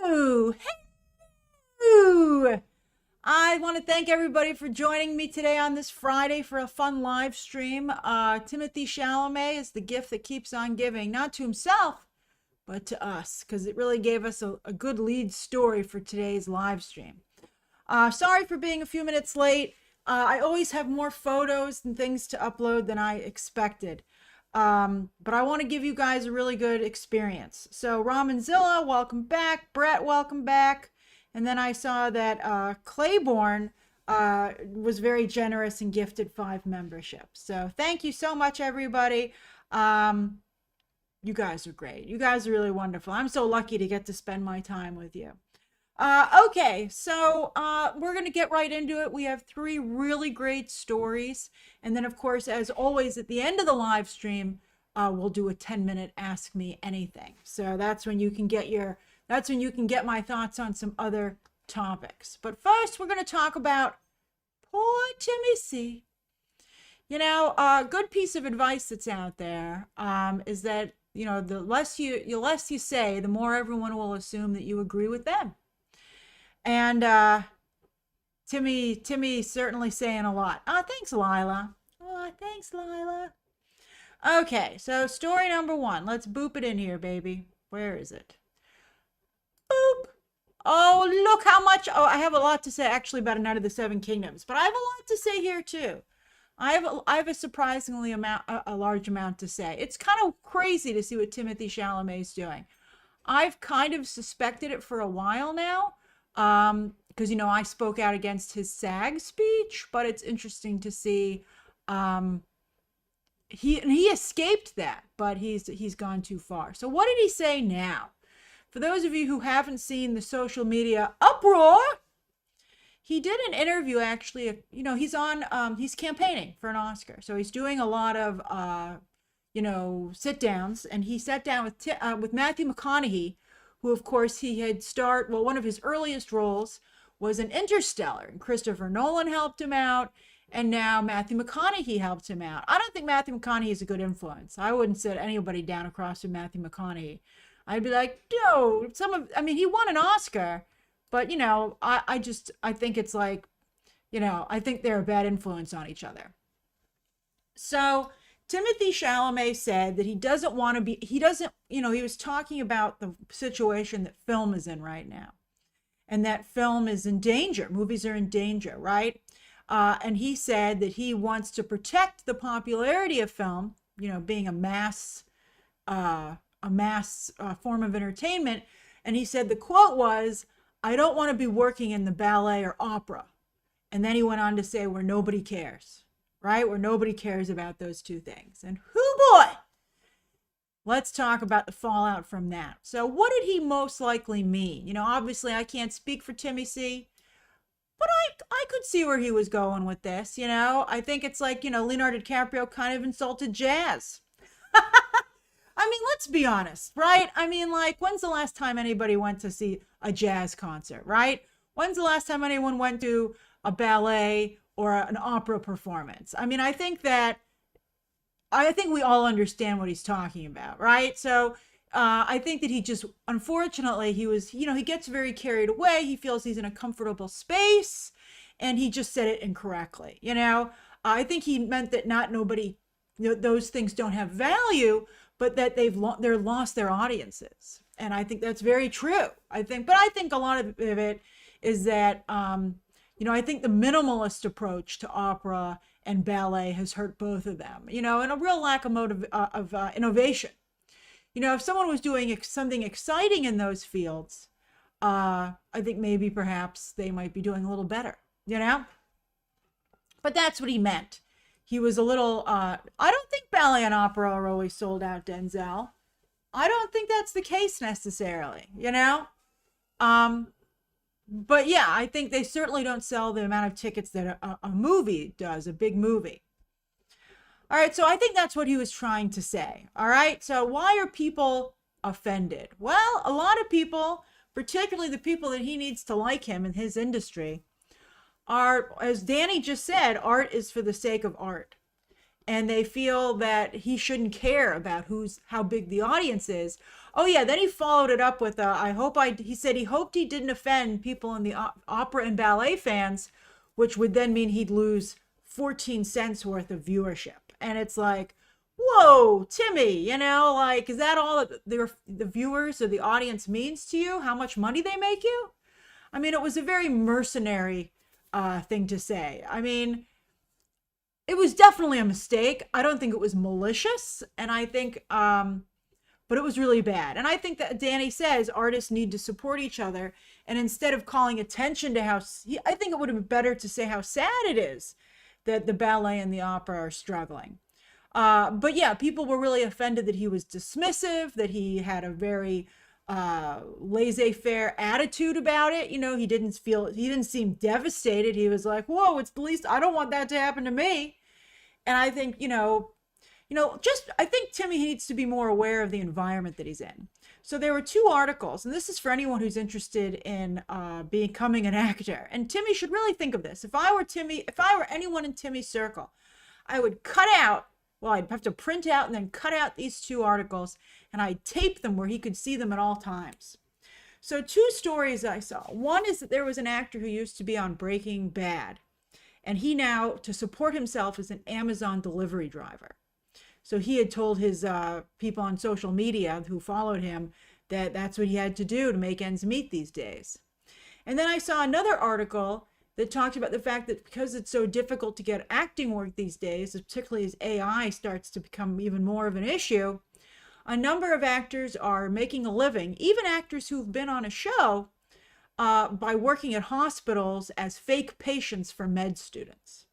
Hello. Hello. I want to thank everybody for joining me today on this Friday for a fun live stream. Timothee Chalamet is the gift that keeps on giving, not to himself, but to us, because it really gave us a good lead story for today's live stream. Sorry for being a few minutes late. I always have more photos and things to upload than I expected. But I want to give you guys a really good experience. So Ramonzilla, welcome back. Brett, welcome back. And then I saw that Claiborne was very generous and gifted 5 memberships. So thank you so much, everybody. You guys are great. You guys are really wonderful. I'm so lucky to get to spend my time with you. Okay, so we're going to get right into it. We have 3 really great stories. And then, of course, as always, at the end of the live stream, we'll do a 10-minute Ask Me Anything. So that's when you can get my thoughts on some other topics. But first, we're going to talk about poor Timothee. You know, a good piece of advice that's out there is that, you know, the less you say, the more everyone will assume that you agree with them. And Timmy's certainly saying a lot. Thanks, Lila. Thanks, Lila. Okay, so story number 1. Let's boop it in here, baby. Where is it? Boop. Oh, look how much. Oh, I have a lot to say actually about A Knight of the Seven Kingdoms, but I have a lot to say here too. I have a surprisingly a large amount to say. It's kind of crazy to see what Timothee Chalamet is doing. I've kind of suspected it for a while now. Because, you know, I spoke out against his SAG speech, but it's interesting to see, he escaped that, but he's gone too far. So what did he say now? For those of you who haven't seen the social media uproar, he did an interview actually, you know, he's campaigning for an Oscar. So he's doing a lot of, you know, sit downs, and he sat down with Matthew McConaughey, who, of course, he had starred. Well, one of his earliest roles was in Interstellar, and Christopher Nolan helped him out, and now Matthew McConaughey helped him out. I don't think Matthew McConaughey is a good influence. I wouldn't sit anybody down across from Matthew McConaughey. I'd be like, no, I mean, he won an Oscar, but, you know, I think it's like, you know, I think they're a bad influence on each other. So Timothee Chalamet said that he doesn't want to be, you know, he was talking about the situation that film is in right now, and that film is in danger. Movies are in danger, right? And he said that he wants to protect the popularity of film, you know, being a mass form of entertainment. And he said the quote was, "I don't want to be working in the ballet or opera." And then he went on to say, "where nobody cares." Right? Where nobody cares about those 2 things. And hoo boy, let's talk about the fallout from that. So what did he most likely mean? You know, obviously I can't speak for Timothee, but I could see where he was going with this. You know, I think it's like, you know, Leonardo DiCaprio kind of insulted jazz. I mean, let's be honest, right? I mean, like, when's the last time anybody went to see a jazz concert, right? When's the last time anyone went to a ballet or an opera performance? I mean, I think we all understand what he's talking about, right? So I think that he just, unfortunately, he gets very carried away. He feels he's in a comfortable space, and he just said it incorrectly. You know, I think he meant that those things don't have value, but that they're lost their audiences. And I think that's very true. I think a lot of it is that, you know, I think the minimalist approach to opera and ballet has hurt both of them, you know, and a real lack of innovation. You know, if someone was doing something exciting in those fields, I think maybe perhaps they might be doing a little better, you know? But that's what he meant. He was a little, I don't think ballet and opera are always sold out, Denzel. I don't think that's the case necessarily, you know? But yeah, I think they certainly don't sell the amount of tickets that a movie does, a big movie. All right, so I think that's what he was trying to say. All right, so why are people offended? Well, a lot of people, particularly the people that he needs to like him in his industry, are, as Danny just said, art is for the sake of art. and they feel that he shouldn't care about how big the audience is. Oh yeah, then he followed it up with he said he hoped he didn't offend people in the opera and ballet fans, which would then mean he'd lose 14 cents worth of viewership. And it's like, whoa, Timmy, like, is that all that the viewers or the audience means to you? How much money they make you? I mean, it was a very mercenary thing to say. I mean, it was definitely a mistake. I don't think it was malicious. And I think, but it was really bad. And I think that Danny says artists need to support each other. And instead of calling attention to I think it would have been better to say how sad it is that the ballet and the opera are struggling. But yeah, people were really offended that he was dismissive, that he had a very laissez-faire attitude about it. He didn't seem devastated. He was like, whoa, it's the least, I don't want that to happen to me. And I think, I think Timmy needs to be more aware of the environment that he's in. So there were 2 articles, and this is for anyone who's interested in becoming an actor. And Timmy should really think of this. If I were anyone in Timmy's circle, I would I'd have to print out and then cut out these 2 articles, and I'd tape them where he could see them at all times. So 2 stories I saw. One is that there was an actor who used to be on Breaking Bad, and he now, to support himself, is an Amazon delivery driver. So he had told his people on social media who followed him that that's what he had to do to make ends meet these days. And then I saw another article that talked about the fact that because it's so difficult to get acting work these days, particularly as AI starts to become even more of an issue, a number of actors are making a living, even actors who've been on a show, by working at hospitals as fake patients for med students.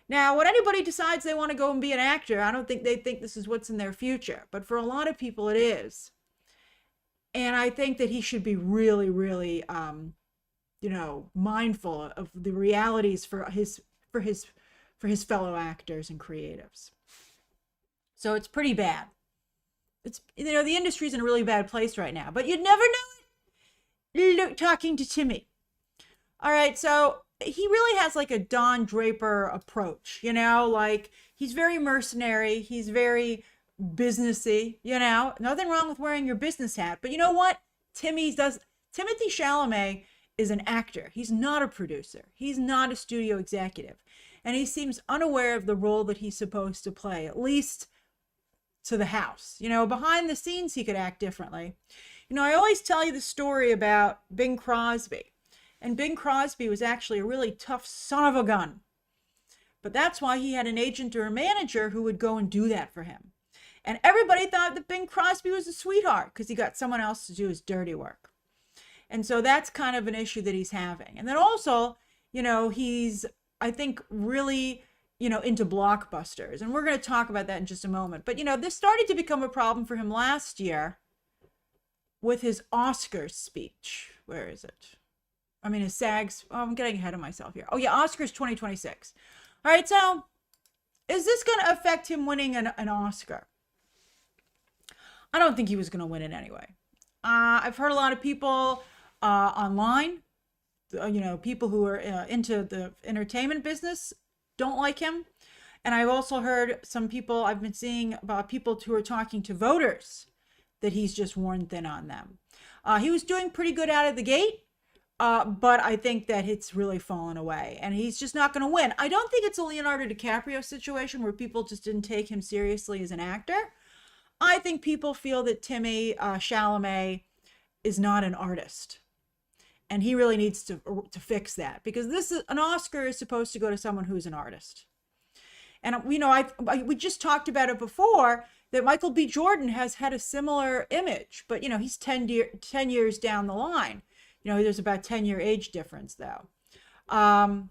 Now, when anybody decides they want to go and be an actor, I don't think they think this is what's in their future. But for a lot of people, it is. And I think that he should be really, really, mindful of the realities for his fellow actors and creatives. So it's pretty bad. It's, the industry's in a really bad place right now, but you'd never know it talking to Timmy. All right, so he really has like a Don Draper approach, like he's very mercenary. He's very businessy, nothing wrong with wearing your business hat. But you know what? Timothy Chalamet is an actor. He's not a producer. He's not a studio executive. And he seems unaware of the role that he's supposed to play, at least to the house. Behind the scenes, he could act differently. I always tell you the story about Bing Crosby. And Bing Crosby was actually a really tough son of a gun. But that's why he had an agent or a manager who would go and do that for him. And everybody thought that Bing Crosby was a sweetheart because he got someone else to do his dirty work. And so that's kind of an issue that he's having. And then also, he's, I think, really, into blockbusters. And we're going to talk about that in just a moment. But, this started to become a problem for him last year with his Oscars speech. Where is it? His SAGs. Oh, I'm getting ahead of myself here. Oh, yeah, Oscars 2026. All right, so is this going to affect him winning an Oscar? I don't think he was going to win it anyway. I've heard a lot of people online, people who are into the entertainment business don't like him. And I've also heard some people, I've been seeing about people who are talking to voters that he's just worn thin on them. He was doing pretty good out of the gate, but I think that it's really fallen away and he's just not going to win. I don't think it's a Leonardo DiCaprio situation where people just didn't take him seriously as an actor. I think people feel that Timothee Chalamet is not an artist. And he really needs to fix that because an Oscar is supposed to go to someone who's an artist. And, we just talked about it before that Michael B. Jordan has had a similar image, but, he's 10 years down the line. There's about a 10-year age difference, though. And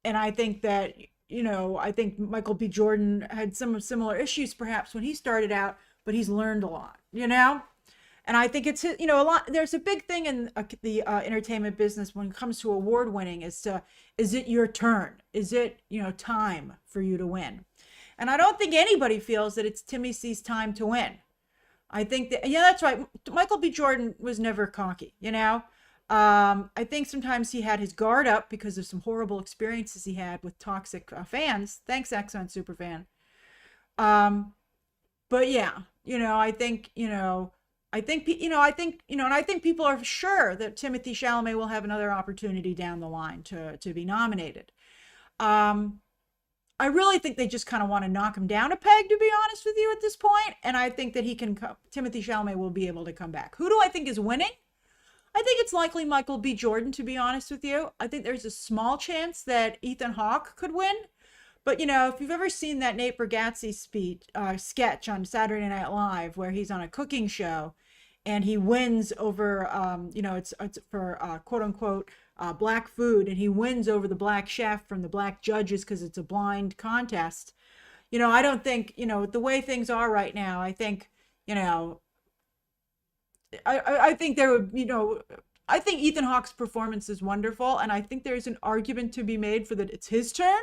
I think that, I think Michael B. Jordan had some similar issues perhaps when he started out, but he's learned a lot, And I think it's, a lot, there's a big thing in the entertainment business when it comes to award winning is it your turn? Is it, time for you to win? And I don't think anybody feels that it's Timothy's time to win. I think that, yeah, that's right. Michael B. Jordan was never cocky, I think sometimes he had his guard up because of some horrible experiences he had with toxic fans. Thanks, Exxon Superfan. But yeah, I think, I think, and I think people are sure that Timothée Chalamet will have another opportunity down the line to be nominated. I really think they just kind of want to knock him down a peg, to be honest with you, at this point. And I think that Timothée Chalamet will be able to come back. Who do I think is winning? I think it's likely Michael B. Jordan, to be honest with you. I think there's a small chance that Ethan Hawke could win. But, if you've ever seen that Nate Bargatze sketch on Saturday Night Live where he's on a cooking show and he wins over, it's for quote unquote black food, and he wins over the black chef from the black judges because it's a blind contest. I don't think, the way things are right now, I think, I think there would, I think Ethan Hawke's performance is wonderful, and I think there's an argument to be made for that it's his turn.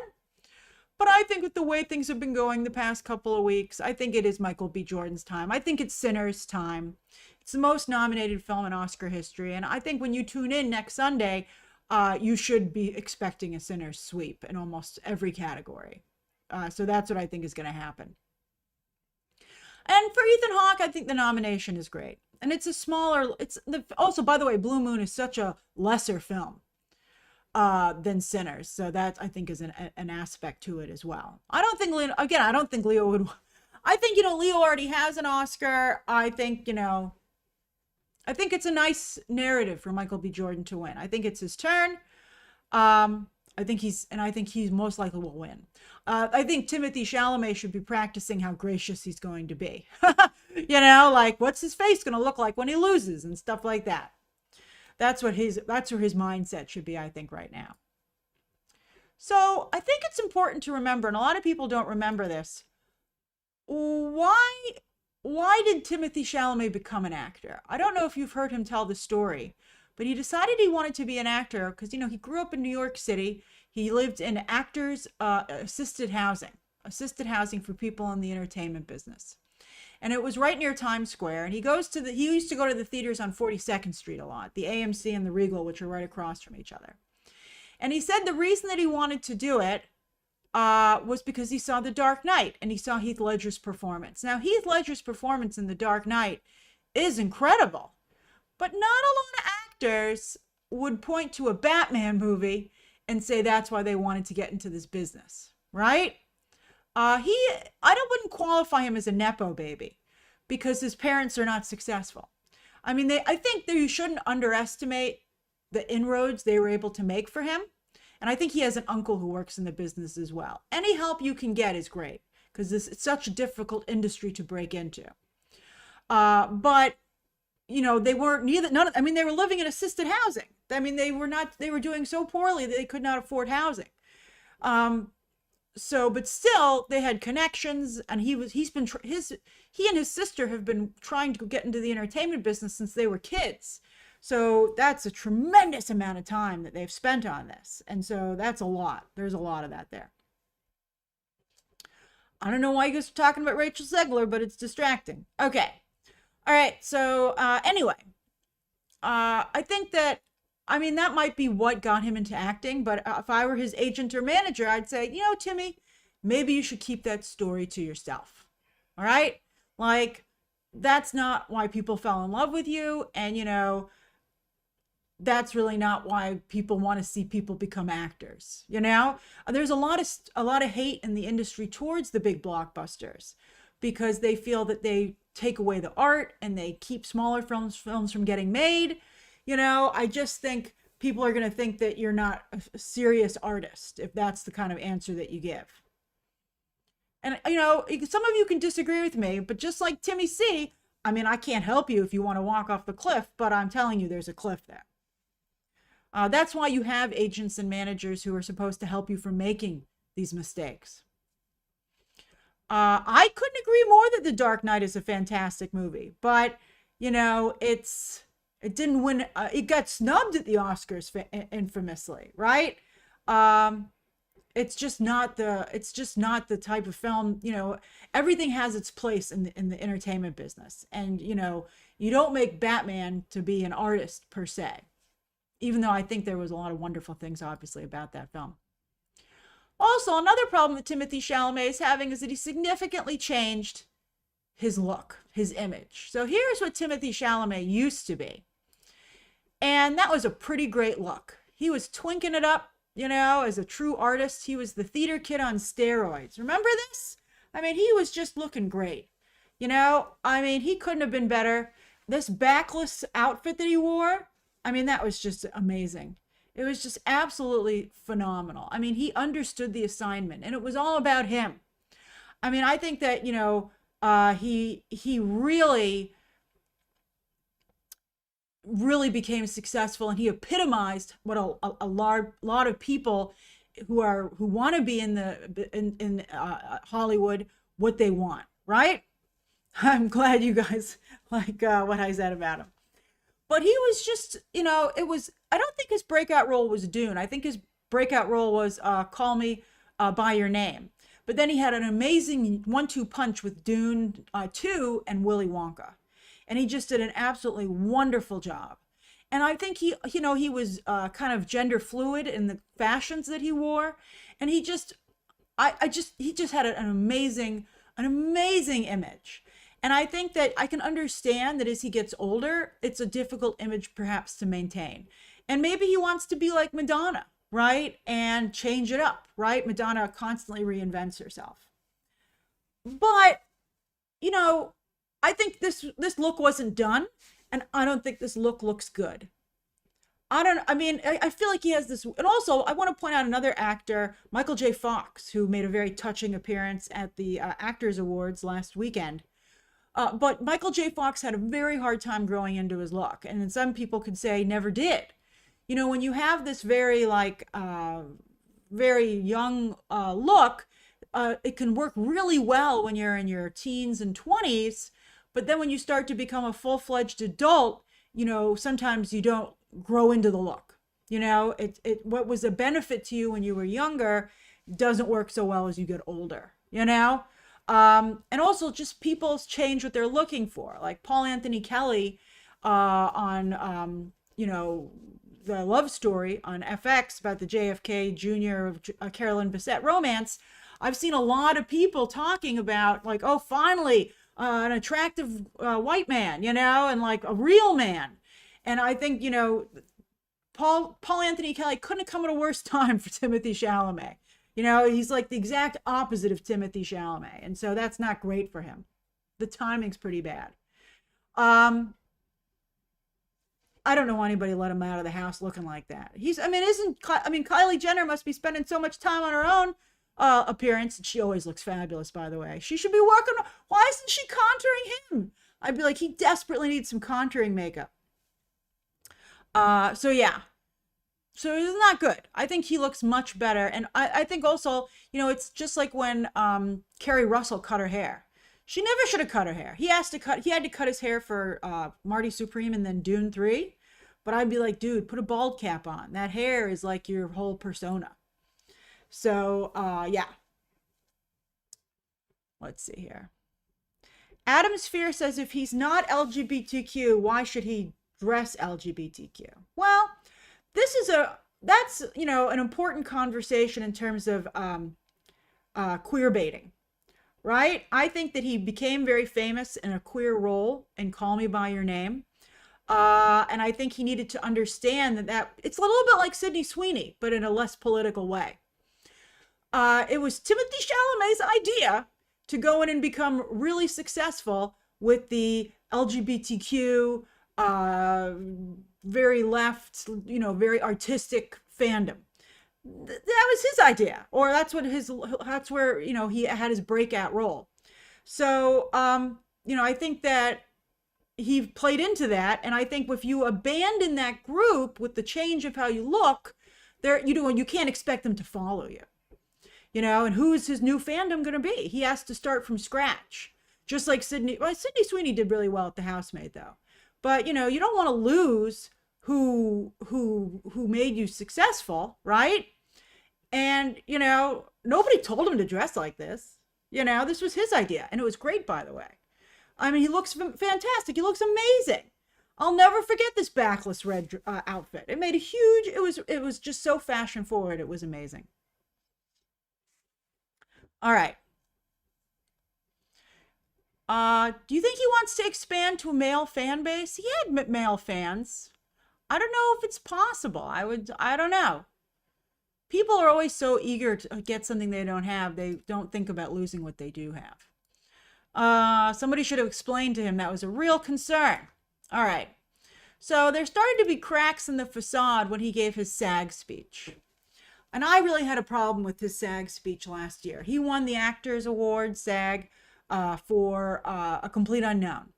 But I think with the way things have been going the past couple of weeks, I think it is Michael B. Jordan's time. I think it's Sinners' time. It's the most nominated film in Oscar history, and I think when you tune in next Sunday, you should be expecting a Sinners sweep in almost every category. So that's what I think is going to happen. And for Ethan Hawke, I think the nomination is great. And it's a smaller, also, by the way, Blue Moon is such a lesser film than Sinners. So that, I think, is an aspect to it as well. I don't think Leo would, I think, Leo already has an Oscar. I think, I think it's a nice narrative for Michael B. Jordan to win. I think it's his turn. I think he's most likely will win. I think Timothée Chalamet should be practicing how gracious he's going to be. Like what's his face going to look like when he loses and stuff like that. That's where his mindset should be, I think, right now. So I think it's important to remember, and a lot of people don't remember this. Why did Timothée Chalamet become an actor? I don't know if you've heard him tell the story, but he decided he wanted to be an actor because, he grew up in New York City. He lived in actors' assisted housing for people in the entertainment business. And it was right near Times Square. And he used to go to the theaters on 42nd Street a lot, the AMC and the Regal, which are right across from each other. And he said the reason that he wanted to do it was because he saw The Dark Knight and he saw Heath Ledger's performance. Now, Heath Ledger's performance in The Dark Knight is incredible, but not a lot of actors would point to a Batman movie and say that's why they wanted to get into this business, right? I wouldn't qualify him as a Nepo baby because his parents are not successful. I mean, I think that you shouldn't underestimate the inroads they were able to make for him. And I think he has an uncle who works in the business as well. Any help you can get is great because it's such a difficult industry to break into. But they weren't they were living in assisted housing. I mean, they were doing so poorly that they could not afford housing. But still they had connections, and he and his sister have been trying to get into the entertainment business since they were kids. So that's a tremendous amount of time that they've spent on this. And so that's a lot. There's a lot of that there. I don't know why you guys are talking about Rachel Zegler, but it's distracting. Okay. All right. So anyway, I think that might be what got him into acting. But if I were his agent or manager, I'd say, Timmy, maybe you should keep that story to yourself. All right. Like, that's not why people fell in love with you. And, that's really not why people want to see people become actors. There's a lot of hate in the industry towards the big blockbusters because they feel that they take away the art and they keep smaller films from getting made. I just think people are going to think that you're not a serious artist if that's the kind of answer that you give. And, some of you can disagree with me, but just like Timmy C, I can't help you if you want to walk off the cliff, but I'm telling you there's a cliff there. That's why you have agents and managers who are supposed to help you from making these mistakes. I couldn't agree more that The Dark Knight is a fantastic movie, but, it didn't win. It got snubbed at the Oscars infamously, right? It's just not the type of film, everything has its place in the entertainment business. And, you don't make Batman to be an artist per se. even though I think there was a lot of wonderful things, obviously, about that film. Also, another problem that Timothée Chalamet is having is that he significantly changed his look, his image. So here's what Timothée Chalamet used to be. And that was a pretty great look. He was twinking it up, you know, as a true artist. He was the theater kid on steroids. Remember this? I mean, he was just looking great. You know, I mean, he couldn't have been better. This backless outfit that he wore, I mean, that was just amazing. It was just absolutely phenomenal. I mean, he understood the assignment, and it was all about him. I mean, I think that, you know, he really became successful, and he epitomized what a lot of people who want to be in Hollywood, what they want, right? I'm glad you guys like what I said about him. But he was just, you know, I don't think his breakout role was Dune. I think his breakout role was Call Me by Your Name. But then he had an amazing 1-2 punch with Dune 2 and Willy Wonka. And he just did an absolutely wonderful job. And I think he was kind of gender fluid in the fashions that he wore. And he just had an amazing image. And I think that I can understand that as he gets older, it's a difficult image perhaps to maintain. And maybe he wants to be like Madonna, right? And change it up, right? Madonna constantly reinvents herself. But, you know, I think this look wasn't done, and I don't think this look looks good. I feel like he has this, and also I want to point out another actor, Michael J. Fox, who made a very touching appearance at the Actors Awards last weekend. But Michael J. Fox had a very hard time growing into his look, and some people could say never did. You know, when you have this very very young look, it can work really well when you're in your teens and 20s, but then when you start to become a full-fledged adult, you know, sometimes you don't grow into the look. You know, what was a benefit to you when you were younger doesn't work so well as you get older, you know? And also just people change what they're looking for. Like Paul Anthony Kelly on, you know, the love story on FX about the JFK Jr. Carolyn Bessette romance. I've seen a lot of people talking about like, oh, finally an attractive white man, you know, and like a real man. And I think, you know, Paul Anthony Kelly couldn't have come at a worse time for Timothée Chalamet. You know, he's like the exact opposite of Timothée Chalamet. And so that's not great for him. The timing's pretty bad. I don't know why anybody let him out of the house looking like that. Kylie Jenner must be spending so much time on her own appearance. She always looks fabulous, by the way. She should be working. Why isn't she contouring him? I'd be like, he desperately needs some contouring makeup. So yeah. So it's not good. I think he looks much better. And I think also, you know, it's just like when Kerry Russell cut her hair. She never should have cut her hair. He had to cut his hair for Marty Supreme and then Dune 3. But I'd be like, dude, put a bald cap on. That hair is like your whole persona. So, yeah. Let's see here. Adam Sphere says, if he's not LGBTQ, why should he dress LGBTQ? Well, that's, you know, an important conversation in terms of queer baiting, right? I think that he became very famous in a queer role in Call Me by Your Name. And I think he needed to understand that it's a little bit like Sydney Sweeney, but in a less political way. It was Timothée Chalamet's idea to go in and become really successful with the LGBTQ, very left, you know, very artistic fandom. That was his idea, or that's where, you know, he had his breakout role. So, you know, I think that he played into that. And I think if you abandon that group with the change of how you look, you can't expect them to follow you, you know, and who's his new fandom going to be? He has to start from scratch, just like Sydney Sweeney did really well at The Housemaid though. But, you know, you don't want to lose who made you successful, right? And, you know, nobody told him to dress like this. You know, this was his idea. And it was great, by the way. I mean, he looks fantastic. He looks amazing. I'll never forget this backless red outfit. It made a huge, it was just so fashion forward. It was amazing. All right. Do you think he wants to expand to a male fan base? He had male fans. I don't know if it's possible. I don't know. People are always so eager to get something they don't have. They don't think about losing what they do have. Somebody should have explained to him that was a real concern. All right. So there started to be cracks in the facade when he gave his SAG speech. And I really had a problem with his SAG speech last year. He won the Actors Award, SAG, for A Complete Unknown.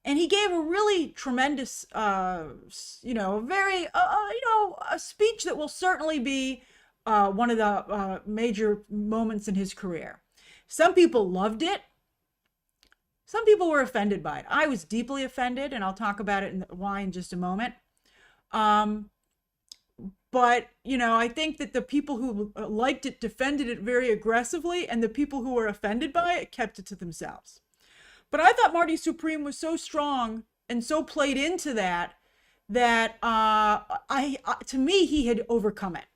And he gave a really tremendous, very, a speech that will certainly be one of the major moments in his career. Some people loved it. Some people were offended by it. I was deeply offended, and I'll talk about it why in just a moment. But, I think that the people who liked it defended it very aggressively, and the people who were offended by it kept it to themselves. But I thought Marty Supreme was so strong and so played into that to me, he had overcome it.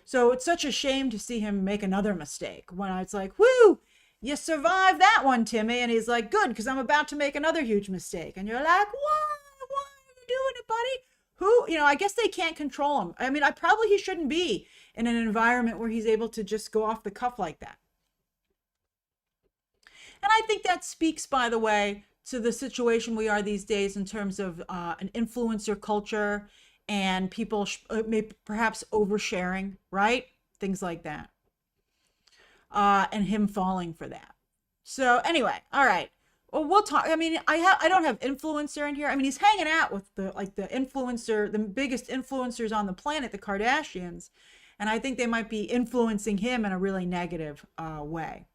So it's such a shame to see him make another mistake when it's like, whoo, you survived that one, Timmy. And he's like, good, because I'm about to make another huge mistake. And you're like, why are you doing it, buddy? I guess they can't control him. I mean, he shouldn't be in an environment where he's able to just go off the cuff like that. And I think that speaks, by the way, to the situation we are these days in terms of an influencer culture and people perhaps oversharing, right? Things like that. And him falling for that. So anyway, all right. Well, we'll talk. I mean, I don't have influencer in here. I mean, he's hanging out with the biggest influencers on the planet, the Kardashians. And I think they might be influencing him in a really negative way.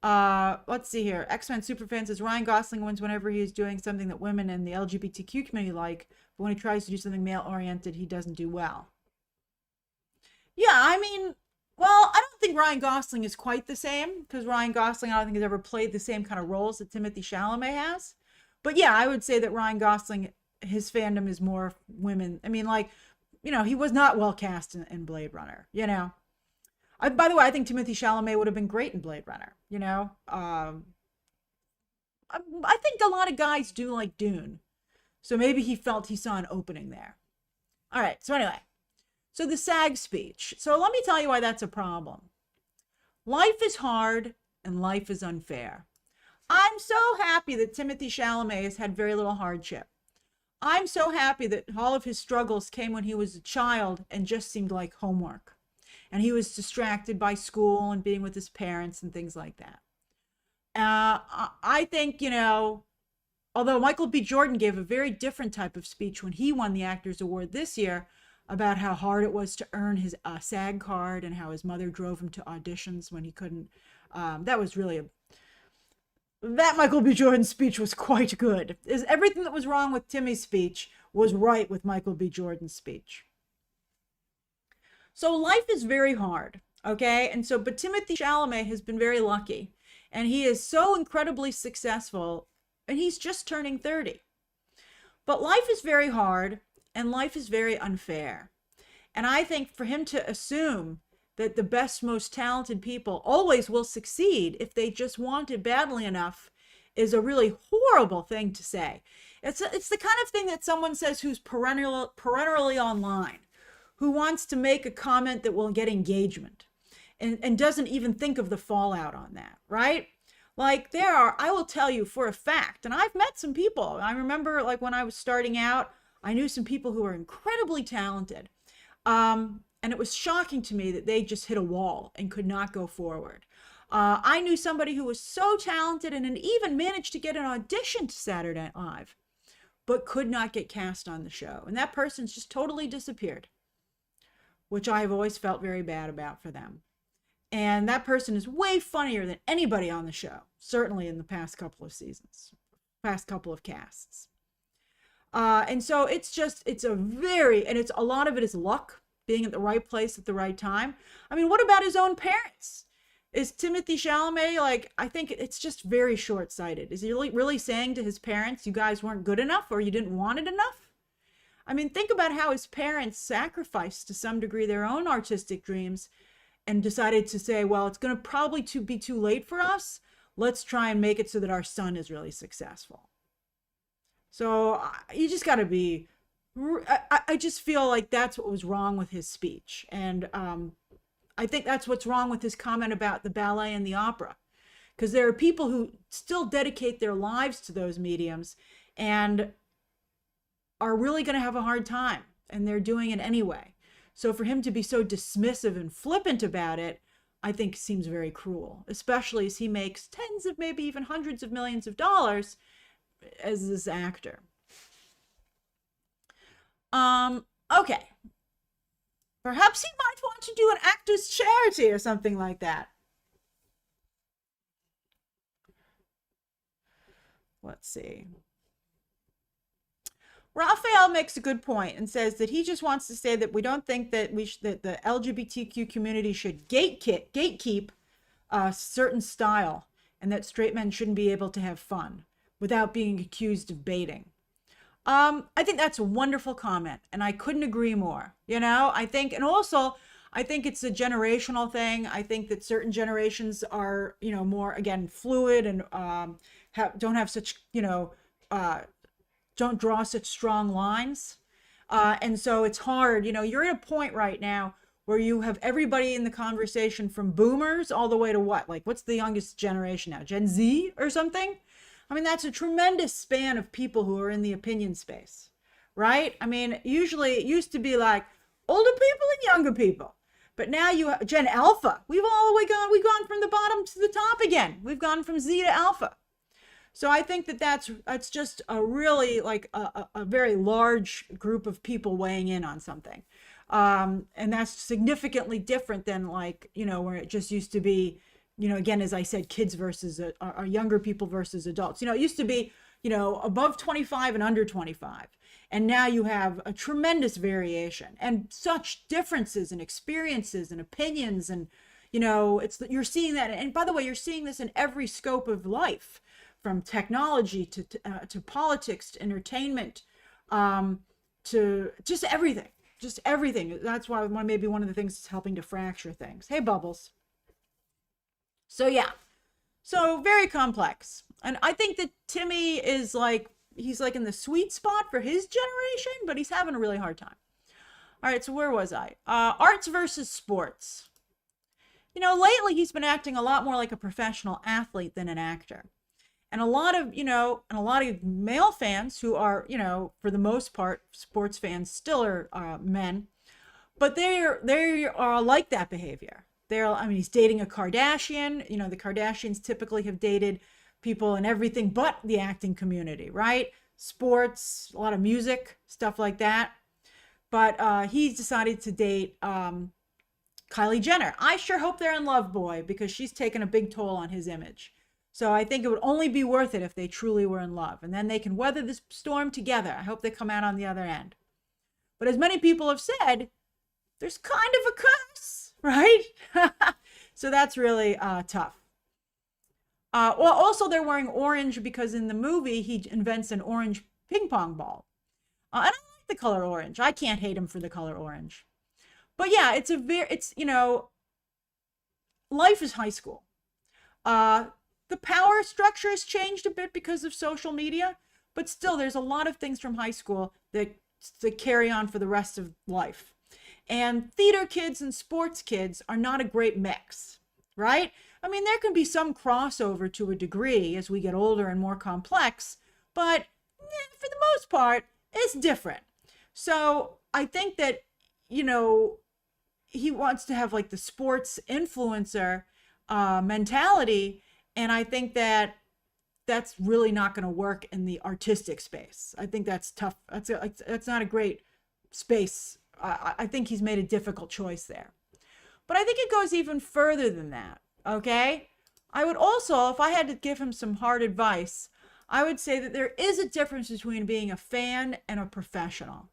Let's see here. X-Men Superfan says Ryan Gosling wins whenever he is doing something that women in the LGBTQ community like, but when he tries to do something male-oriented, he doesn't do well. Yeah, I mean, well, I don't think Ryan Gosling is quite the same, because Ryan Gosling, I don't think has ever played the same kind of roles that Timothée Chalamet has. But yeah, I would say that Ryan Gosling, his fandom is more women. I mean, he was not well cast in Blade Runner, by the way, I think Timothée Chalamet would have been great in Blade Runner, I think a lot of guys do like Dune. So maybe he felt he saw an opening there. All right, so anyway. So the SAG speech. So let me tell you why that's a problem. Life is hard and life is unfair. I'm so happy that Timothée Chalamet has had very little hardship. I'm so happy that all of his struggles came when he was a child and just seemed like homework. And he was distracted by school and being with his parents and things like that. I think, although Michael B. Jordan gave a very different type of speech when he won the Actors Award this year about how hard it was to earn his SAG card and how his mother drove him to auditions when he couldn't. That Michael B. Jordan speech was quite good. Everything that was wrong with Timmy's speech was right with Michael B. Jordan's speech. So life is very hard, okay? But Timothée Chalamet has been very lucky, and he is so incredibly successful, and he's just turning 30. But life is very hard, and life is very unfair. And I think for him to assume that the best, most talented people always will succeed if they just want it badly enough is a really horrible thing to say. It's the kind of thing that someone says who's perennially online, who wants to make a comment that will get engagement and doesn't even think of the fallout on that, right? I will tell you for a fact, and I've met some people. I remember when I was starting out, I knew some people who were incredibly talented. And it was shocking to me that they just hit a wall and could not go forward. I knew somebody who was so talented and even managed to get an audition to Saturday Night Live, but could not get cast on the show. And that person's just totally disappeared, which I've always felt very bad about for them. And that person is way funnier than anybody on the show, certainly in the past couple of seasons, past couple of casts. And so it's a lot of it is luck, being at the right place at the right time. I mean, what about his own parents? Is Timothee Chalamet, like, I think it's just very short-sighted. Is he really saying to his parents, you guys weren't good enough or you didn't want it enough? I mean, think about how his parents sacrificed to some degree their own artistic dreams and decided to say, well, it's going to probably be too late for us. Let's try and make it so that our son is really successful. So you just got to be, I just feel like that's what was wrong with his speech. And I think that's what's wrong with his comment about the ballet and the opera. Because there are people who still dedicate their lives to those mediums and are really going to have a hard time. And they're doing it anyway. So for him to be so dismissive and flippant about it, I think seems very cruel, especially as he makes tens of, maybe even hundreds of millions of dollars as this actor. Okay. Perhaps he might want to do an actor's charity or something like that. Let's see. Raphael makes a good point and says that he just wants to say that we don't think that that the LGBTQ community should gatekeep a certain style, and that straight men shouldn't be able to have fun without being accused of baiting. I think that's a wonderful comment, and I couldn't agree more. You know, I think, and also I think it's a generational thing. I think that certain generations are, you know, more, again, fluid and don't have such, you know, don't draw such strong lines. And so it's hard, you know, you're at a point right now where you have everybody in the conversation from boomers all the way to what? Like, what's the youngest generation now? Gen Z or something? I mean, that's a tremendous span of people who are in the opinion space, right? I mean, usually it used to be like older people and younger people. But now you have Gen Alpha. We've gone from the bottom to the top again. We've gone from Z to Alpha. So I think that that's just a really like a very large group of people weighing in on something. And that's significantly different than, like, you know, where it just used to be, you know, again, as I said, kids versus younger people versus adults. You know, it used to be, you know, above 25 and under 25. And now you have a tremendous variation and such differences in experiences and opinions. And, you know, you're seeing that. And by the way, you're seeing this in every scope of life, from technology to politics, to entertainment, to just everything. That's why maybe one of the things is helping to fracture things. Hey, Bubbles. So yeah, so very complex. And I think that Timmy is like, he's like in the sweet spot for his generation, but he's having a really hard time. All right, so where was I? Arts versus sports. You know, lately he's been acting a lot more like a professional athlete than an actor. And a lot of, you know, and a lot of male fans who are, you know, for the most part, sports fans still are men, but they are like that behavior. I mean, he's dating a Kardashian. You know, the Kardashians typically have dated people in everything but the acting community, right? Sports, a lot of music, stuff like that. But he's decided to date Kylie Jenner. I sure hope they're in love, boy, because she's taken a big toll on his image. So I think it would only be worth it if they truly were in love. And then they can weather this storm together. I hope they come out on the other end. But as many people have said, there's kind of a curse, right? So that's really tough. Well, also they're wearing orange because in the movie, he invents an orange ping pong ball. And I like the color orange. I can't hate him for the color orange. But yeah, it's, you know, life is high school. The power structure has changed a bit because of social media, but still there's a lot of things from high school that carry on for the rest of life. And theater kids and sports kids are not a great mix, right? I mean, there can be some crossover to a degree as we get older and more complex, but for the most part, it's different. So I think that, you know, he wants to have like the sports influencer mentality. And I think that that's really not going to work in the artistic space. I think that's tough. That's not a great space. I think he's made a difficult choice there. But I think it goes even further than that, okay? I would also, if I had to give him some hard advice, I would say that there is a difference between being a fan and a professional.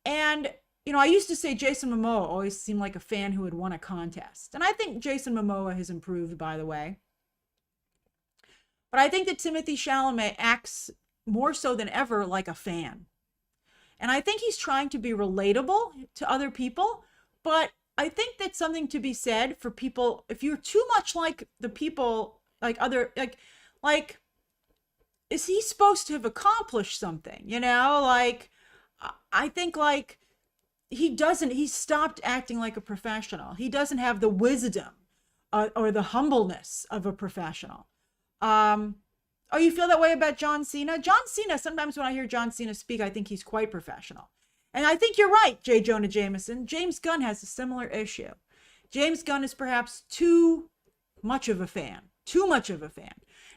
And, I used to say Jason Momoa always seemed like a fan who had won a contest. And I think Jason Momoa has improved, by the way. But I think that Timothee Chalamet acts more so than ever like a fan. And I think he's trying to be relatable to other people. But I think that's something to be said for people. If you're too much like the people, like, is he supposed to have accomplished something? I think he's stopped acting like a professional. He doesn't have the wisdom or the humbleness of a professional. You feel that way about John Cena? John Cena, sometimes when I hear John Cena speak, I think he's quite professional. And I think you're right, J. Jonah Jameson. James Gunn has a similar issue. James Gunn is perhaps too much of a fan.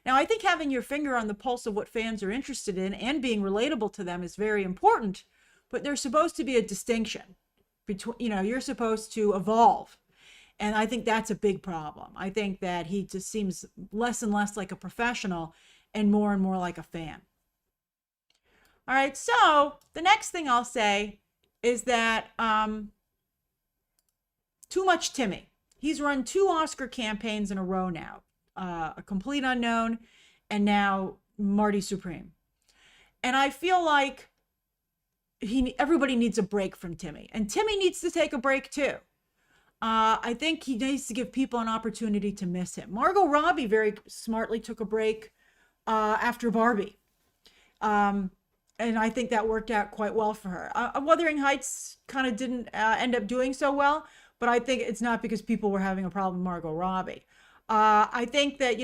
Now, I think having your finger on the pulse of what fans are interested in and being relatable to them is very important, but there's supposed to be a distinction between, you're supposed to evolve. And I think that's a big problem. I think that he just seems less and less like a professional and more like a fan. All right, so the next thing I'll say is that too much Timmy. He's run 2 Oscar campaigns in a row now. A Complete Unknown and now Marty Supreme. And I feel like everybody needs a break from Timmy. And Timmy needs to take a break too. I think he needs to give people an opportunity to miss him. Margot Robbie very smartly took a break after Barbie. And I think that worked out quite well for her. Wuthering Heights kind of didn't end up doing so well, but I think it's not because people were having a problem with Margot Robbie. I think that,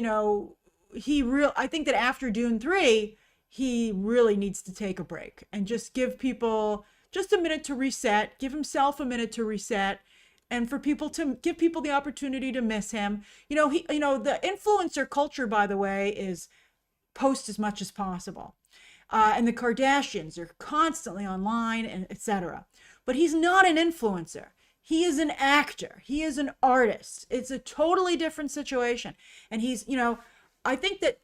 I think that after Dune 3, he really needs to take a break and just give people just a minute to reset, give himself a minute to reset, and for people to give people the opportunity to miss him. The influencer culture, by the way, is post as much as possible. And the Kardashians are constantly online and etc. But he's not an influencer. He is an actor. He is an artist. It's a totally different situation. And he's, I think that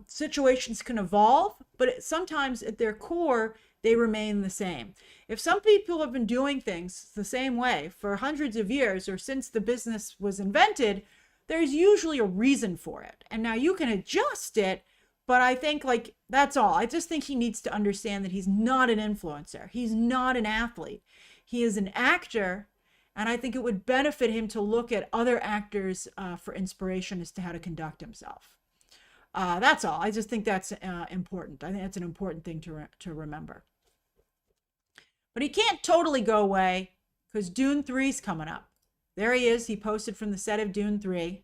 situations can evolve, but sometimes at their core, they remain the same. If some people have been doing things the same way for hundreds of years or since the business was invented, there's usually a reason for it. And now you can adjust it, but I think that's all. I just think he needs to understand that he's not an influencer. He's not an athlete. He is an actor. And I think it would benefit him to look at other actors for inspiration as to how to conduct himself. That's all. I just think that's important. I think that's an important thing to remember. But he can't totally go away because Dune 3's coming up. There he is. He posted from the set of Dune 3.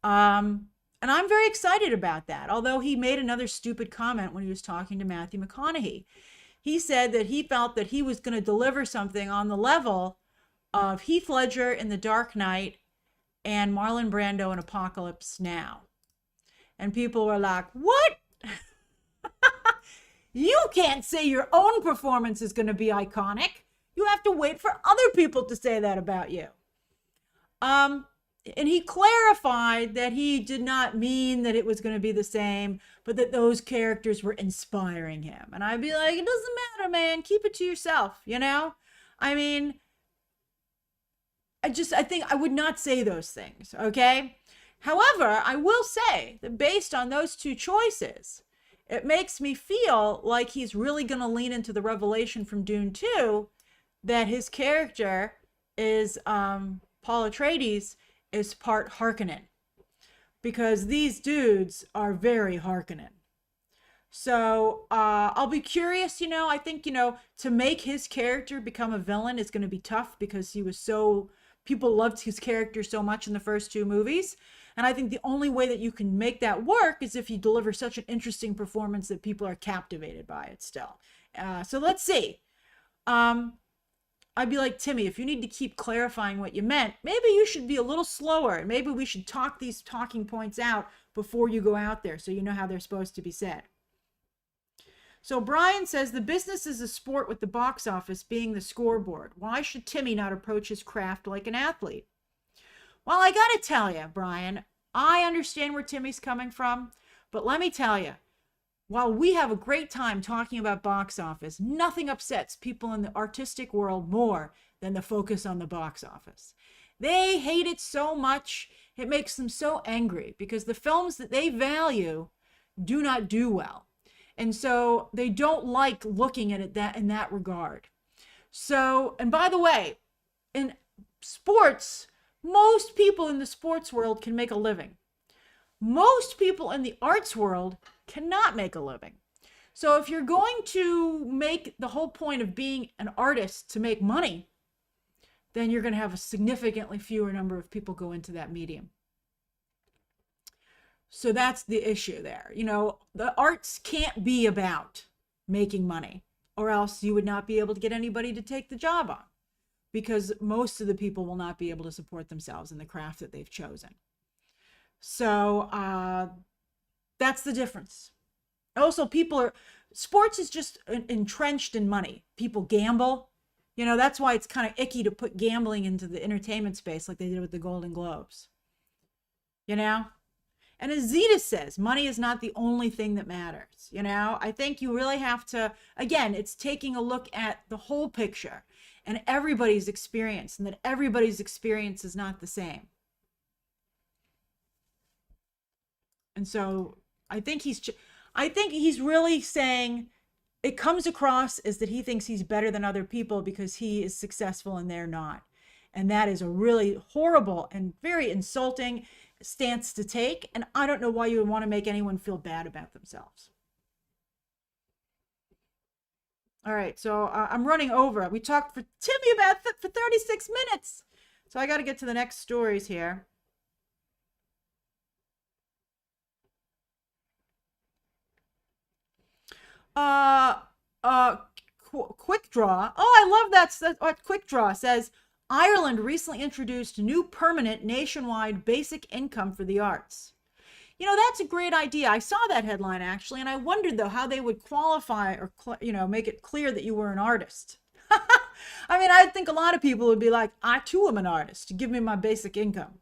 And I'm very excited about that. Although he made another stupid comment when he was talking to Matthew McConaughey. He said that he felt that he was going to deliver something on the level of Heath Ledger in The Dark Knight and Marlon Brando in Apocalypse Now. And people were like, what? You can't say your own performance is going to be iconic. You have to wait for other people to say that about you. And he clarified that he did not mean that it was going to be the same, but that those characters were inspiring him. And I'd be like, it doesn't matter, man. Keep it to yourself, I mean, I think I would not say those things, okay? However, I will say that based on those 2 choices, it makes me feel like he's really going to lean into the revelation from Dune 2 that his character is, Paul Atreides, is part Harkonnen. Because these dudes are very Harkonnen. So I'll be curious, I think, to make his character become a villain is going to be tough because he was people loved his character so much in the first 2 movies. And I think the only way that you can make that work is if you deliver such an interesting performance that people are captivated by it still. So let's see. I'd be like, Timmy, if you need to keep clarifying what you meant, maybe you should be a little slower. And maybe we should talk these talking points out before you go out there so you know how they're supposed to be said. So Brian says, the business is a sport with the box office being the scoreboard. Why should Timmy not approach his craft like an athlete? Well, I got to tell you, Brian, I understand where Timmy's coming from, but let me tell you, while we have a great time talking about box office, nothing upsets people in the artistic world more than the focus on the box office. They hate it so much, it makes them so angry because the films that they value do not do well. And so they don't like looking at it in that regard. So, and by the way, in sports, most people in the sports world can make a living. Most people in the arts world cannot make a living. So if you're going to make the whole point of being an artist to make money, then you're going to have a significantly fewer number of people go into that medium. So that's the issue there. You know, the arts can't be about making money, or else you would not be able to get anybody to take the job on, because most of the people will not be able to support themselves in the craft that they've chosen. So that's the difference. Also, sports is just entrenched in money. People gamble. You know, that's why it's kind of icky to put gambling into the entertainment space like they did with the Golden Globes. You know? And as Zeta says, money is not the only thing that matters. You know, I think you really have to, again, it's taking a look at the whole picture and everybody's experience, and that everybody's experience is not the same. And so I think he's really saying, it comes across as that he thinks he's better than other people because he is successful and they're not. And that is a really horrible and very insulting stance to take. And I don't know why you would want to make anyone feel bad about themselves. All right, so I'm running over. We talked for Timmy about for 36 minutes. So I got to get to the next stories here. Quick Draw. Oh, I love that. What Quick Draw says, Ireland recently introduced new permanent nationwide basic income for the arts. You know, that's a great idea. I saw that headline actually, and I wondered though how they would qualify or, you know, make it clear that you were an artist. I mean, I think a lot of people would be like, I too am an artist. Give me my basic income.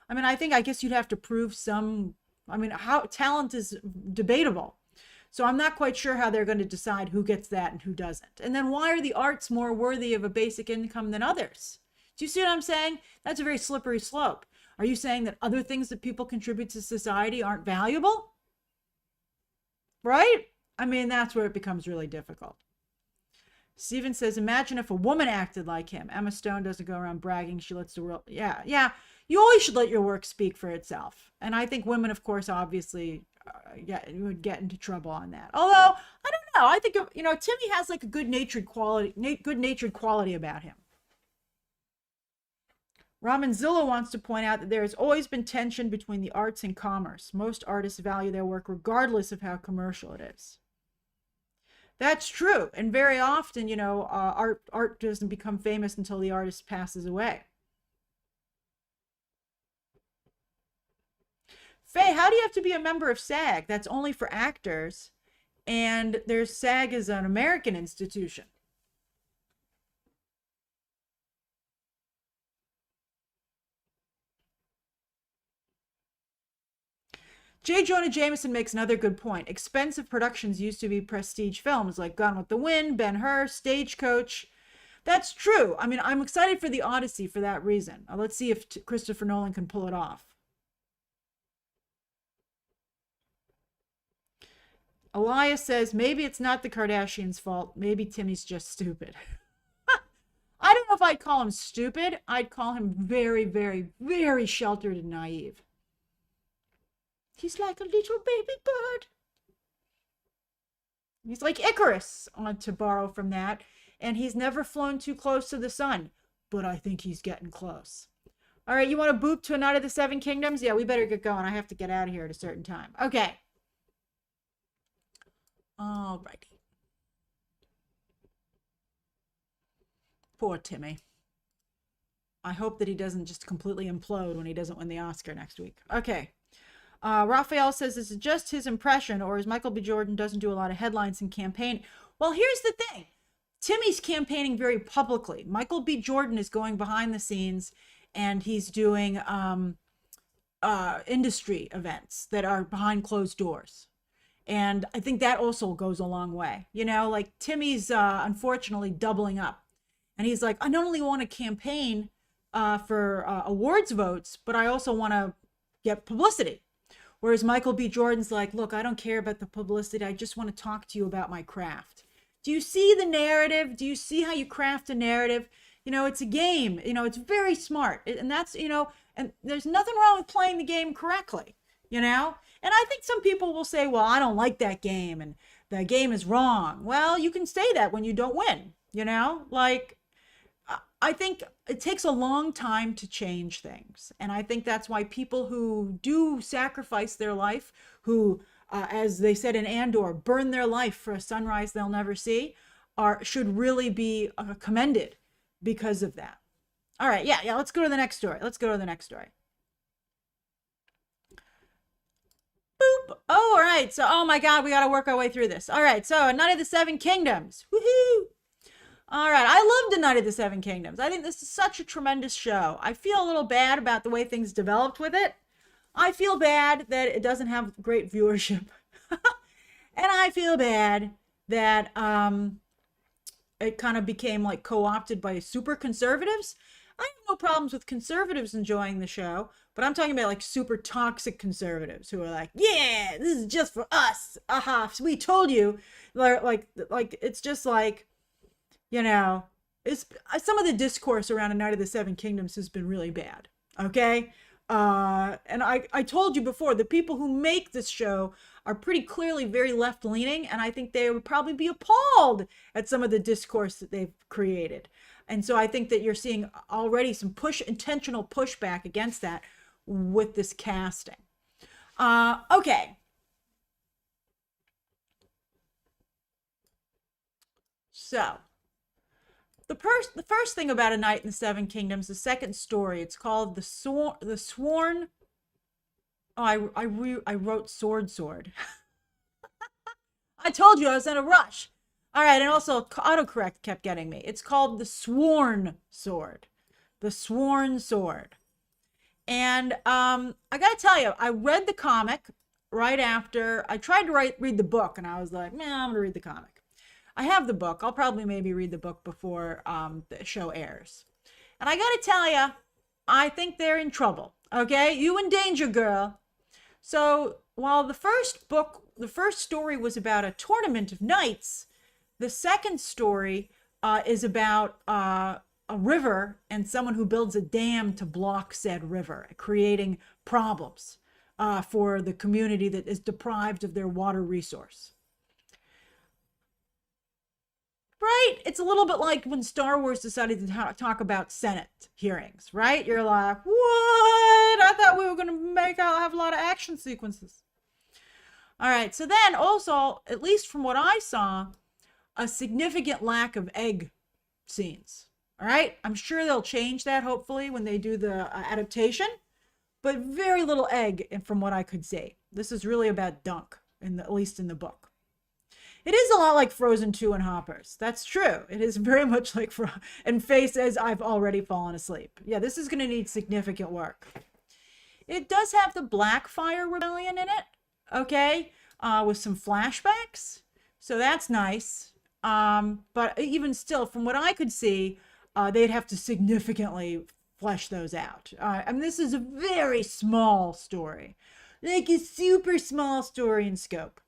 I mean, I guess you'd have to prove some, I mean, how talent is debatable. So I'm not quite sure how they're going to decide who gets that and who doesn't. And then why are the arts more worthy of a basic income than others? Do you see what I'm saying? That's a very slippery slope. Are you saying that other things that people contribute to society aren't valuable? Right? I mean, that's where it becomes really difficult. Steven says, imagine if a woman acted like him. Emma Stone doesn't go around bragging. She lets the world. Yeah. You always should let your work speak for itself. And I think women, of course, obviously would get into trouble on that. Although, I don't know. I think, you know, Timmy has like a good-natured quality about him. Ramanzilla wants to point out that there has always been tension between the arts and commerce. Most artists value their work regardless of how commercial it is. That's true. And very often, you know, art doesn't become famous until the artist passes away. Faye, how do you have to be a member of SAG? That's only for actors. And there's SAG is an American institution. J. Jonah Jameson makes another good point. Expensive productions used to be prestige films like Gone with the Wind, Ben-Hur, Stagecoach. That's true. I mean, I'm excited for The Odyssey for that reason. Let's see if Christopher Nolan can pull it off. Elias says, maybe it's not the Kardashians' fault. Maybe Timmy's just stupid. I don't know if I'd call him stupid. I'd call him very, very, very sheltered and naive. He's like a little baby bird. He's like Icarus, to borrow from that. And he's never flown too close to the sun. But I think he's getting close. All right, you want to boop to a Night of the Seven Kingdoms? Yeah, we better get going. I have to get out of here at a certain time. Okay. All righty. Poor Timmy. I hope that he doesn't just completely implode when he doesn't win the Oscar next week. Okay. Raphael says, is it just his impression, or is Michael B. Jordan doesn't do a lot of headlines and campaign? Well, here's the thing. Timmy's campaigning very publicly. Michael B. Jordan is going behind the scenes, and he's doing industry events that are behind closed doors. And I think that also goes a long way. You know, like Timmy's unfortunately doubling up. And he's like, I not only want to campaign for awards votes, but I also want to get publicity. Whereas Michael B. Jordan's like, look, I don't care about the publicity. I just want to talk to you about my craft. Do you see the narrative? Do you see how you craft a narrative? You know, it's a game. You know, it's very smart. And that's, you know, and there's nothing wrong with playing the game correctly, you know? And I think some people will say, well, I don't like that game and the game is wrong. Well, you can say that when you don't win, you know? Like, I think it takes a long time to change things. And I think that's why people who do sacrifice their life, who, as they said in Andor, burn their life for a sunrise they'll never see, should really be commended because of that. All right, yeah, let's go to the next story. Boop. Oh, all right. So, oh my God, we got to work our way through this. All right, so Night of the Seven Kingdoms. Woohoo! All right, I loved A Night of the Seven Kingdoms. I think this is such a tremendous show. I feel a little bad about the way things developed with it. I feel bad that it doesn't have great viewership. And I feel bad that it kind of became like co-opted by super conservatives. I have no problems with conservatives enjoying the show, but I'm talking about like super toxic conservatives who are like, yeah, this is just for us. Aha, we told you. Like it's just like, you know, it's some of the discourse around A Night of the Seven Kingdoms has been really bad. Okay. And I told you before, the people who make this show are pretty clearly very left-leaning, and I think they would probably be appalled at some of the discourse that they've created. And so I think that you're seeing already some intentional pushback against that with this casting. Okay. So the first thing about A Night in the Seven Kingdoms, the second story, it's called The Sworn. Oh, I wrote sword. I told you I was in a rush. All right, and also autocorrect kept getting me. It's called The Sworn Sword. The Sworn Sword. And I got to tell you, I read the comic right after. I tried to read the book, and I was like, man, I'm going to read the comic. I have the book. I'll probably maybe read the book before the show airs. And I got to tell you, I think they're in trouble. Okay? You in danger, girl. So while the first story was about a tournament of knights, the second story is about a river and someone who builds a dam to block said river, creating problems for the community that is deprived of their water resource. Right? It's a little bit like when Star Wars decided to talk about Senate hearings, right? You're like, what? I thought we were going to have a lot of action sequences. All right. So then also, at least from what I saw, a significant lack of egg scenes. All right. I'm sure they'll change that hopefully when they do the adaptation, but very little egg from what I could see. This is really about Dunk, at least in the book. It is a lot like Frozen 2 and Hoppers. That's true. It is very much like and Faye says, I've already fallen asleep. Yeah, this is going to need significant work. It does have the Blackfire Rebellion in it, okay, with some flashbacks. So that's nice. But even still, from what I could see, they'd have to significantly flesh those out. I mean, this is a very small story, like a super small story in scope.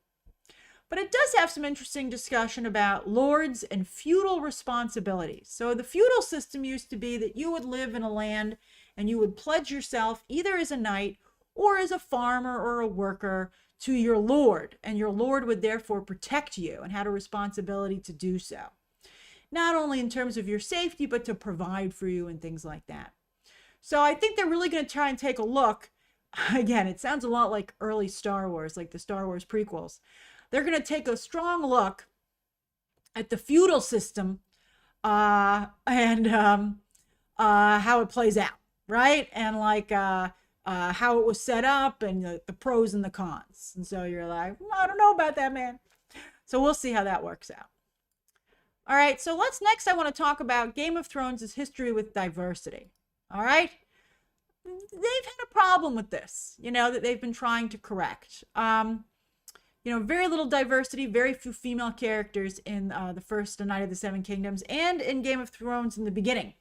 But it does have some interesting discussion about lords and feudal responsibilities. So the feudal system used to be that you would live in a land and you would pledge yourself either as a knight or as a farmer or a worker to your lord. And your lord would therefore protect you and had a responsibility to do so. Not only in terms of your safety, but to provide for you and things like that. So I think they're really going to try and take a look. Again, it sounds a lot like early Star Wars, like the Star Wars prequels. They're going to take a strong look at the feudal system and how it plays out, right? And like how it was set up and the pros and the cons. And so you're like, I don't know about that, man. So we'll see how that works out. All right, so next I want to talk about Game of Thrones' history with diversity. All right? They've had a problem with this, that they've been trying to correct. very little diversity, very few female characters in the first Night of the Seven Kingdoms and in Game of Thrones in the beginning.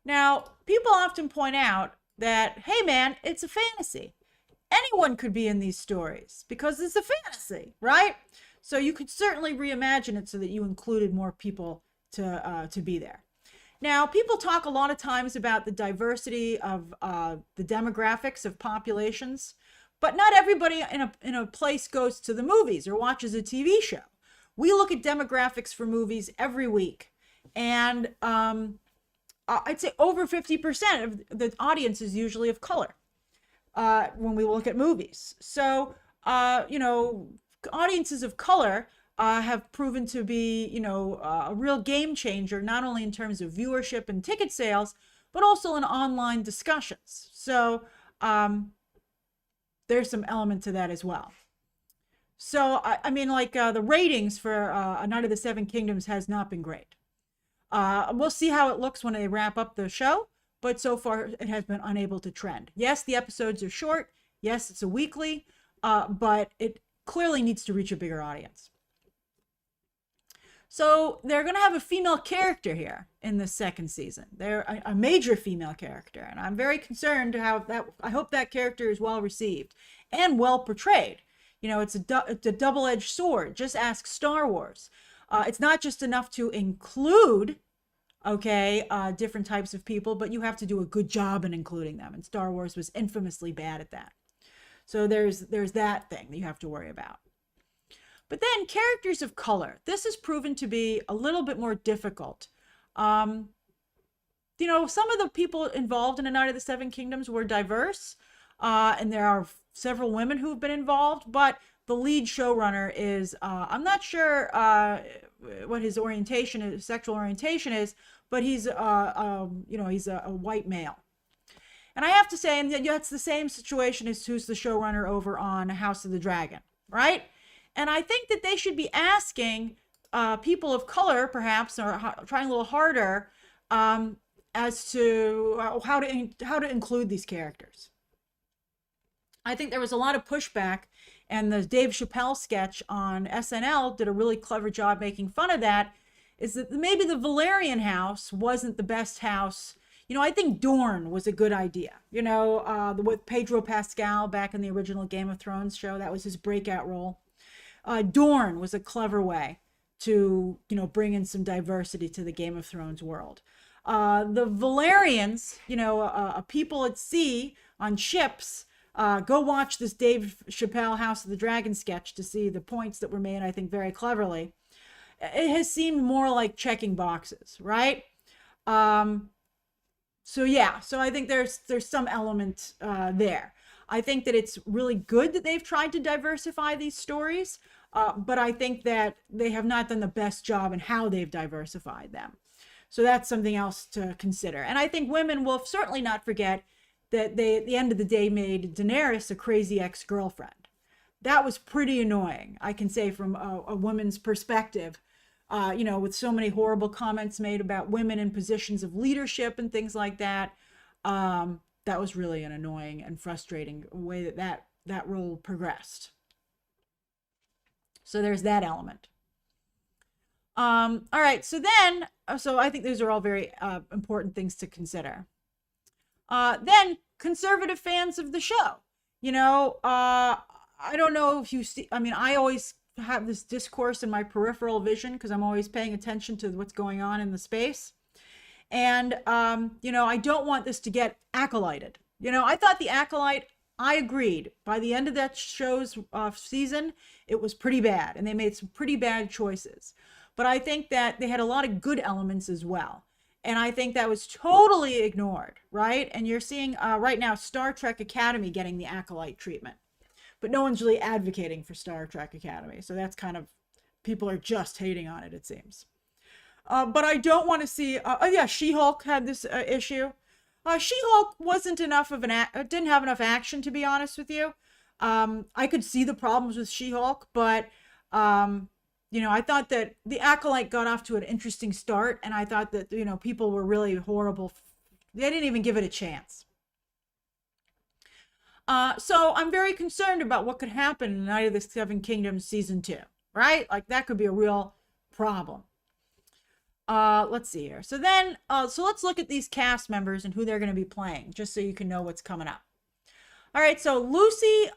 Now, people often point out that, hey man, it's a fantasy. Anyone could be in these stories because it's a fantasy, right? So you could certainly reimagine it so that you included more people to be there. Now, people talk a lot of times about the diversity of the demographics of populations, but not everybody in a place goes to the movies or watches a TV show. We look at demographics for movies every week, and I'd say over 50% of the audience is usually of color when we look at movies. So, audiences of color have proven to be, a real game changer, not only in terms of viewership and ticket sales, but also in online discussions. So there's some element to that as well. So, the ratings for A Night of the Seven Kingdoms has not been great. We'll see how it looks when they wrap up the show, but so far it has been unable to trend. Yes, the episodes are short. Yes, it's a weekly, but it clearly needs to reach a bigger audience. So they're going to have a female character here in the second season. They're a major female character, and I'm very concerned how that. I hope that character is well received and well portrayed. It's a double-edged sword. Just ask Star Wars. It's not just enough to include, different types of people, but you have to do a good job in including them. And Star Wars was infamously bad at that. So there's that thing that you have to worry about. But then characters of color. This has proven to be a little bit more difficult. Some of the people involved in A Night of the Seven Kingdoms were diverse, and there are several women who've been involved, but the lead showrunner is, I'm not sure what his sexual orientation is, but he's, he's a white male. And I have to say, and that's the same situation as who's the showrunner over on House of the Dragon, right? And I think that they should be asking people of color, perhaps, or trying a little harder as to how to include these characters. I think there was a lot of pushback, and the Dave Chappelle sketch on SNL did a really clever job making fun of that, is that maybe the Valerian house wasn't the best house. I think Dorne was a good idea. With Pedro Pascal back in the original Game of Thrones show, that was his breakout role. Dorne was a clever way to, bring in some diversity to the Game of Thrones world. The Valerians, people at sea on ships, go watch this Dave Chappelle House of the Dragon sketch to see the points that were made, I think, very cleverly. It has seemed more like checking boxes, right? So I think there's some element there. I think that it's really good that they've tried to diversify these stories, but I think that they have not done the best job in how they've diversified them. So that's something else to consider. And I think women will certainly not forget that they, at the end of the day, made Daenerys a crazy ex-girlfriend. That was pretty annoying, I can say, from a woman's perspective. With so many horrible comments made about women in positions of leadership and things like that. That was really an annoying and frustrating way that role progressed. So there's that element. All right, so I think those are all very important things to consider. Then conservative fans of the show. I don't know if you see, I always have this discourse in my peripheral vision because I'm always paying attention to what's going on in the space. And, I don't want this to get acolyted. I thought the acolyte, I agreed. By the end of that show's season, it was pretty bad. And they made some pretty bad choices. But I think that they had a lot of good elements as well. And I think that was totally ignored, right? And you're seeing right now Star Trek Academy getting the acolyte treatment. But no one's really advocating for Star Trek Academy. So that's kind of, people are just hating on it, it seems. But I don't want to see, She-Hulk had this issue. She-Hulk wasn't enough of didn't have enough action, to be honest with you. I could see the problems with She-Hulk, but, I thought that the Acolyte got off to an interesting start, and I thought that, people were really horrible. They didn't even give it a chance. So I'm very concerned about what could happen in Night of the Seven Kingdoms season 2, right? Like that could be a real problem. Let's see here. So then, so let's look at these cast members and who they're going to be playing, just so you can know what's coming up. All right, so Lucy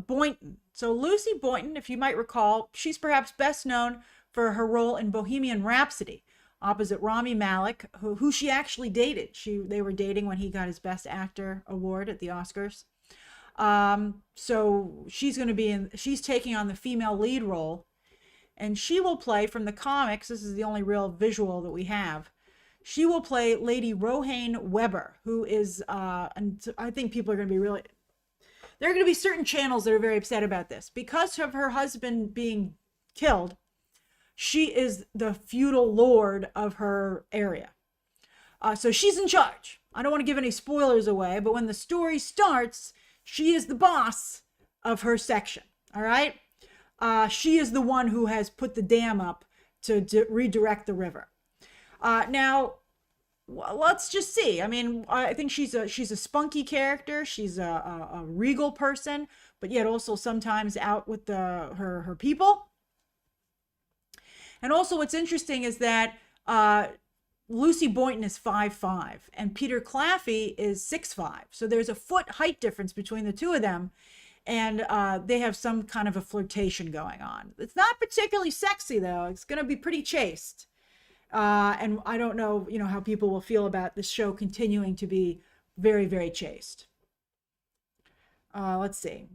Boynton. So Lucy Boynton, if you might recall, she's perhaps best known for her role in Bohemian Rhapsody, opposite Rami Malek, who she actually dated. They were dating when he got his Best Actor award at the Oscars. So she's taking on the female lead role, and she will play from the comics. This is the only real visual that we have. She will play Lady Rohanne Weber, who is, and I think people are going to be really, there are going to be certain channels that are very upset about this. Because of her husband being killed, she is the feudal lord of her area. So she's in charge. I don't want to give any spoilers away, but when the story starts, she is the boss of her section, all right? She is the one who has put the dam up to redirect the river. Now, let's just see. I mean, I think she's a spunky character. She's a regal person, but yet also sometimes out with her people. And also what's interesting is that Lucy Boynton is 5'5", and Peter Claffey is 6'5". So there's a foot height difference between the two of them, and they have some kind of a flirtation going on. It's not particularly sexy, though. It's going to be pretty chaste. And I don't know, how people will feel about this show continuing to be very, very chaste. Let's see.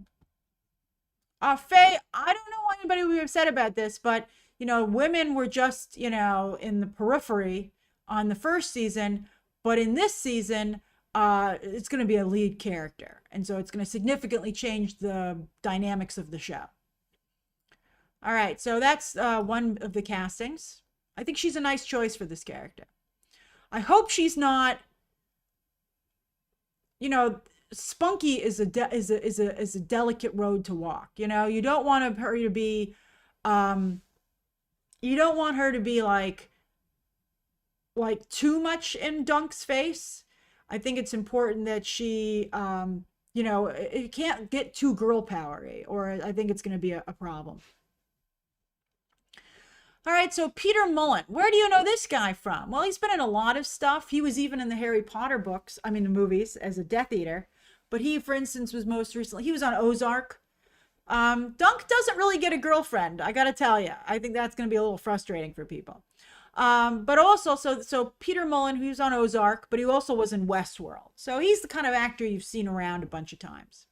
Faye, I don't know why anybody would be upset about this, but, women were just, in the periphery on the first season, but in this season, it's going to be a lead character. And so it's going to significantly change the dynamics of the show. All right, so that's one of the castings. I think she's a nice choice for this character. I hope she's not, spunky is a delicate road to walk. You don't want her to be, you don't want her to be like too much in Dunk's face. I think it's important that she, it can't get too girl powery, or I think it's going to be a problem. All right, so Peter Mullan. Where do you know this guy from? Well, he's been in a lot of stuff. He was even in the Harry Potter books, the movies, as a Death Eater. But he, for instance, was most recently, he was on Ozark. Dunk doesn't really get a girlfriend, I got to tell you. I think that's going to be a little frustrating for people. But also, so Peter Mullan, who's on Ozark, but he also was in Westworld. So he's the kind of actor you've seen around a bunch of times.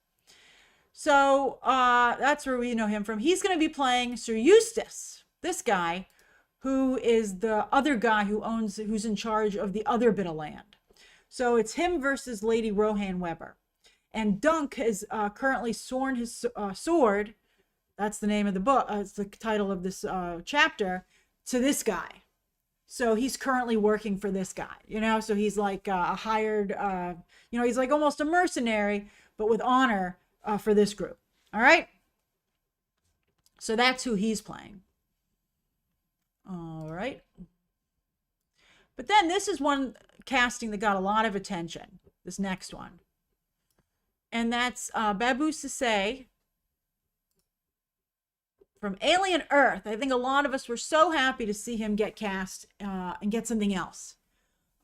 So that's where we know him from. He's going to be playing Sir Eustace. This guy, who is the other guy who's in charge of the other bit of land. So it's him versus Lady Rohanne Weber. And Dunk has currently sworn his sword, that's the name of the book, it's the title of this chapter, to this guy. So he's currently working for this guy, so he's like a hired, he's like almost a mercenary, but with honor for this group. All right. So that's who he's playing. All right. But then this is one casting that got a lot of attention, this next one. And that's Babou Ceesay from Alien Earth. I think a lot of us were so happy to see him get cast and get something else.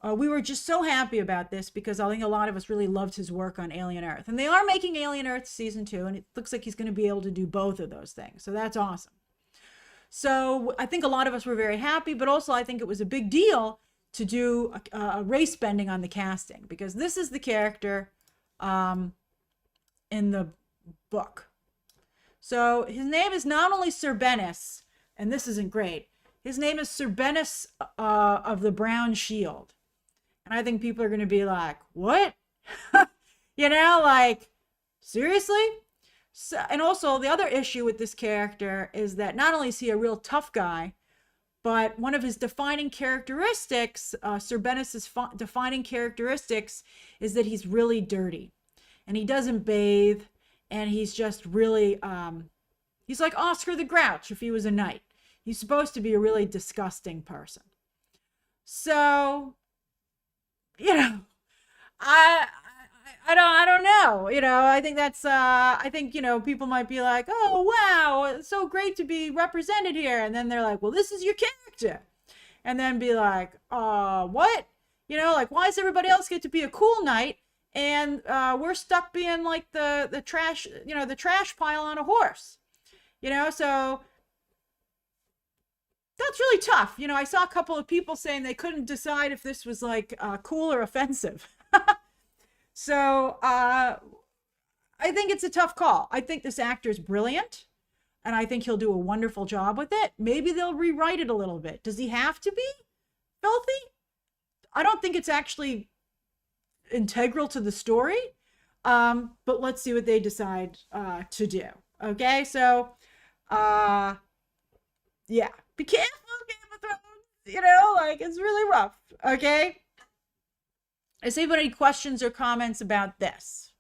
We were just so happy about this because I think a lot of us really loved his work on Alien Earth. And they are making Alien Earth season 2, and it looks like he's going to be able to do both of those things. So that's awesome. So I think a lot of us were very happy, but also I think it was a big deal to do a race bending on the casting, because this is the character in the book. So his name is not only Sir Bennis, and this isn't great, his name is Sir Bennis of the Brown Shield. And I think people are going to be like, what? Seriously? So, and also the other issue with this character is that not only is he a real tough guy, but one of his defining characteristics, Sir Bennis's defining characteristics, is that he's really dirty, and he doesn't bathe, and he's just really, he's like Oscar the Grouch if he was a knight. He's supposed to be a really disgusting person. So, I don't know. I think that's I think, people might be like, "Oh, wow, it's so great to be represented here." And then they're like, "Well, this is your character." And then be like, what?" Like, why does everybody else get to be a cool knight and we're stuck being like the trash, the trash pile on a horse? So that's really tough. I saw a couple of people saying they couldn't decide if this was like cool or offensive. So I think it's a tough call. I think this actor's brilliant, and I think he'll do a wonderful job with it. Maybe they'll rewrite it a little bit. Does he have to be filthy? I don't think it's actually integral to the story, but let's see what they decide to do. Okay, so yeah, be careful, Game of Thrones. Like, it's really rough. Okay. Does anybody have any questions or comments about this?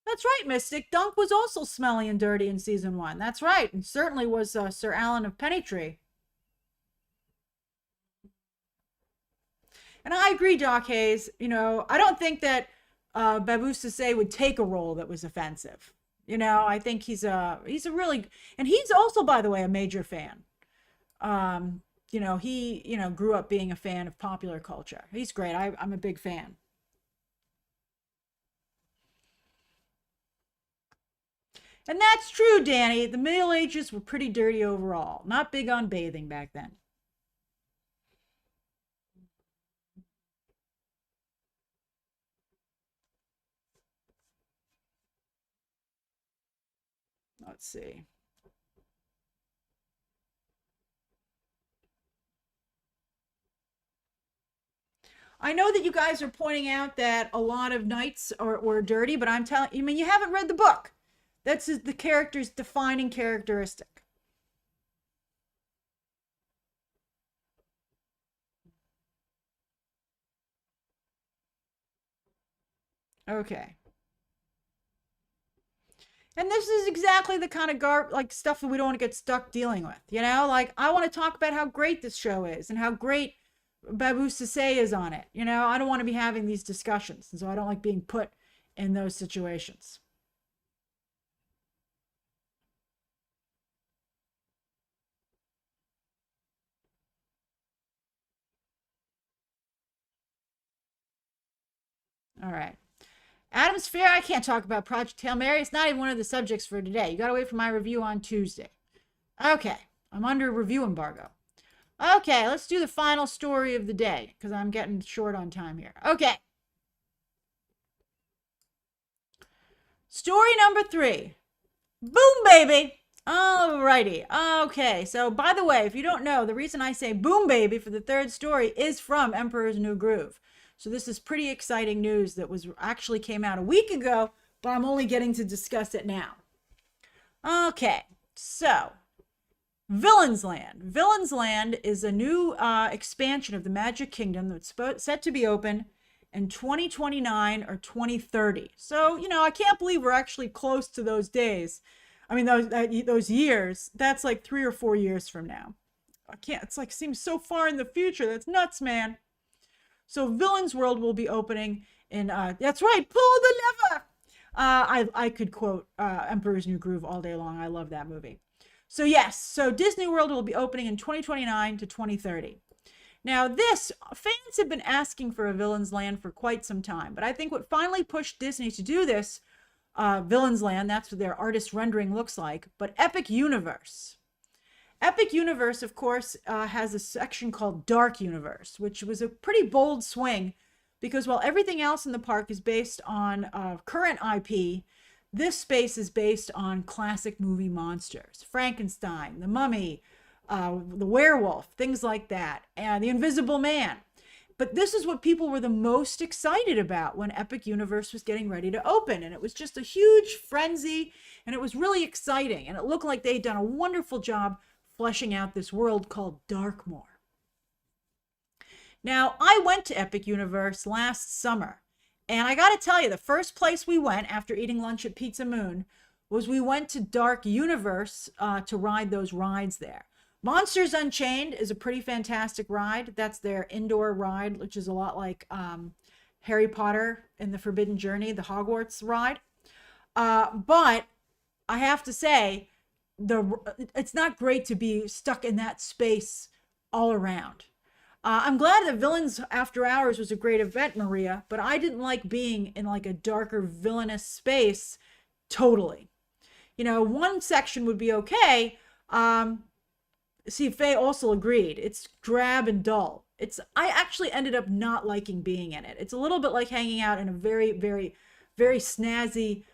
That's right, Mystic. Dunk was also smelly and dirty in season 1. That's right. And certainly was Sir Alan of Pennytree. And I agree, Doc Hayes. I don't think that Babou Ceesay would take a role that was offensive. I think he's a really, and he's also, by the way, a major fan. He grew up being a fan of popular culture. He's great. I'm a big fan. And that's true, Danny. The Middle Ages were pretty dirty overall. Not big on bathing back then. Let's see. I know that you guys are pointing out that a lot of knights were dirty, but I'm telling you, you haven't read the book. That's the character's defining characteristic. Okay. And this is exactly the kind of like stuff that we don't want to get stuck dealing with. Like, I want to talk about how great this show is and how great Babou Ceesay is on it. I don't want to be having these discussions. And so I don't like being put in those situations. All right. Adam's Fair, I can't talk about Project Hail Mary. It's not even one of the subjects for today. You got to wait for my review on Tuesday. Okay. I'm under review embargo. Okay, let's do the final story of the day because I'm getting short on time here. Okay. Story number 3. Boom, baby. Alrighty. Okay, so by the way, if you don't know, the reason I say boom, baby for the 3rd story is from Emperor's New Groove. So this is pretty exciting news that was actually came out a week ago, but I'm only getting to discuss it now. Okay, so Villain's Land. Villain's Land is a new expansion of the Magic Kingdom that's set to be open in 2029 or 2030. So, I can't believe we're actually close to those days. I mean, those years. That's like 3 or 4 years from now. I can't. It's like seems so far in the future. That's nuts, man. So Villain's World will be opening in. That's right. Pull the lever. I could quote Emperor's New Groove all day long. I love that movie. So yes, so Disney World will be opening in 2029 to 2030. Now fans have been asking for a Villain's Land for quite some time, but I think what finally pushed Disney to do this, Villain's Land, that's what their artist rendering looks like, but Epic Universe. Epic Universe, of course, has a section called Dark Universe, which was a pretty bold swing because while everything else in the park is based on current IP, this space is based on classic movie monsters. Frankenstein, the Mummy, the werewolf, things like that, and the Invisible Man. But this is what people were the most excited about when Epic Universe was getting ready to open. And it was just a huge frenzy, and it was really exciting. And it looked like they'd done a wonderful job fleshing out this world called Darkmoor. Now, I went to Epic Universe last summer, and I got to tell you, the first place we went after eating lunch at Pizza Moon was we went to Dark Universe to ride those rides there. Monsters Unchained is a pretty fantastic ride. That's their indoor ride, which is a lot like Harry Potter and the Forbidden Journey, the Hogwarts ride. But I have to say, it's not great to be stuck in that space all around. I'm glad that Villains After Hours was a great event, Maria, but I didn't like being in like a darker villainous space totally. You know, one section would be okay. See, Faye also agreed. It's drab and dull. I actually ended up not liking being in it. It's a little bit like hanging out in a very, very, very snazzy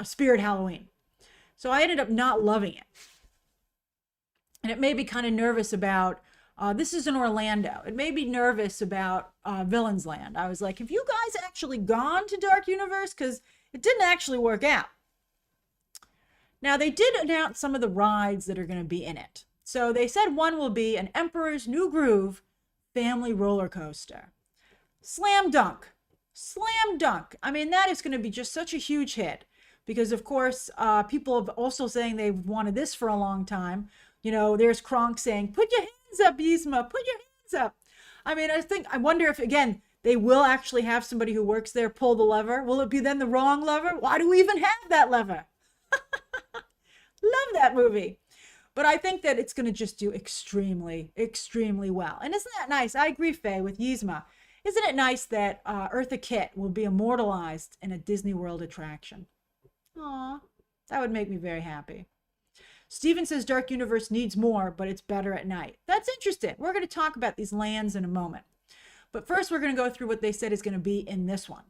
Spirit Halloween. So I ended up not loving it. And it made me kind of nervous about, this is in Orlando. It made me nervous about Villains Land. I was like, have you guys actually gone to Dark Universe? Because it didn't actually work out. Now, they did announce some of the rides that are going to be in it. So they said one will be an Emperor's New Groove family roller coaster. Slam dunk. Slam dunk. I mean, that is going to be just such a huge hit. Because, of course, people have also saying they've wanted this for a long time. You know, there's Kronk saying, put your hands up, Yzma, put your hands up. I mean, I wonder if, again, they will actually have somebody who works there pull the lever. Will it be then the wrong lever? Why do we even have that lever? Love that movie. But I think that it's going to just do extremely, extremely well. And isn't that nice? I agree, Faye, with Yzma. Isn't it nice that Eartha Kitt will be immortalized in a Disney World attraction? Aw, that would make me very happy. Steven says Dark Universe needs more, but it's better at night. That's interesting. We're going to talk about these lands in a moment. But first, we're going to go through what they said is going to be in this one.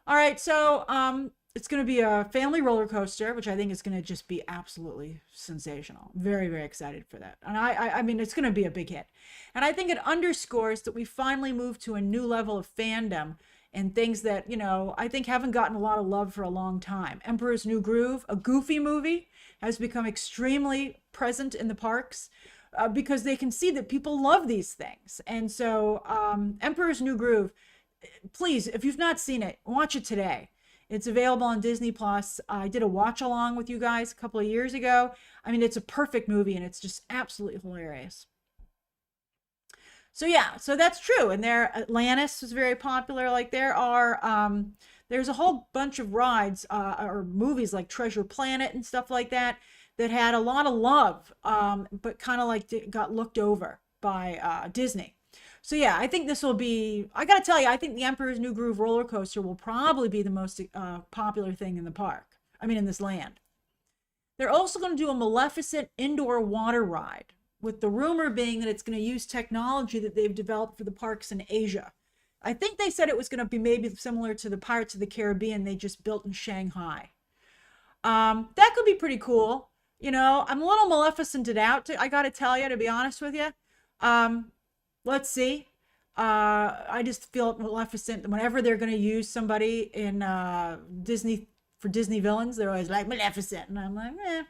All right, so it's going to be a family roller coaster, which I think is going to just be absolutely sensational. Very, very excited for that. And I mean, it's going to be a big hit. And I think it underscores that we finally moved to a new level of fandom and things that, you know, I think haven't gotten a lot of love for a long time. Emperor's New Groove, a goofy movie, has become extremely present in the parks because they can see that people love these things. And so Emperor's New Groove, please, if you've not seen it, watch it today. It's available on Disney Plus. I did a watch along with you guys a couple of years ago. I mean, it's a perfect movie and it's just absolutely hilarious. So yeah, so that's true. And there, Atlantis was very popular. Like there's a whole bunch of rides or movies like Treasure Planet and stuff like that that had a lot of love, but kind of like got looked over by Disney. So yeah, I think this will be, I got to tell you, I think the Emperor's New Groove roller coaster will probably be the most popular thing in the park. I mean, in this land. They're also going to do a Maleficent indoor water ride, with the rumor being that it's going to use technology that they've developed for the parks in Asia. I think they said it was going to be maybe similar to the Pirates of the Caribbean they just built in Shanghai. That could be pretty cool. You know, I'm a little Maleficented out, I got to tell you, to be honest with you. Let's see. I just feel Maleficent, whenever they're going to use somebody in Disney, for Disney villains, they're always like, Maleficent. And I'm like, eh.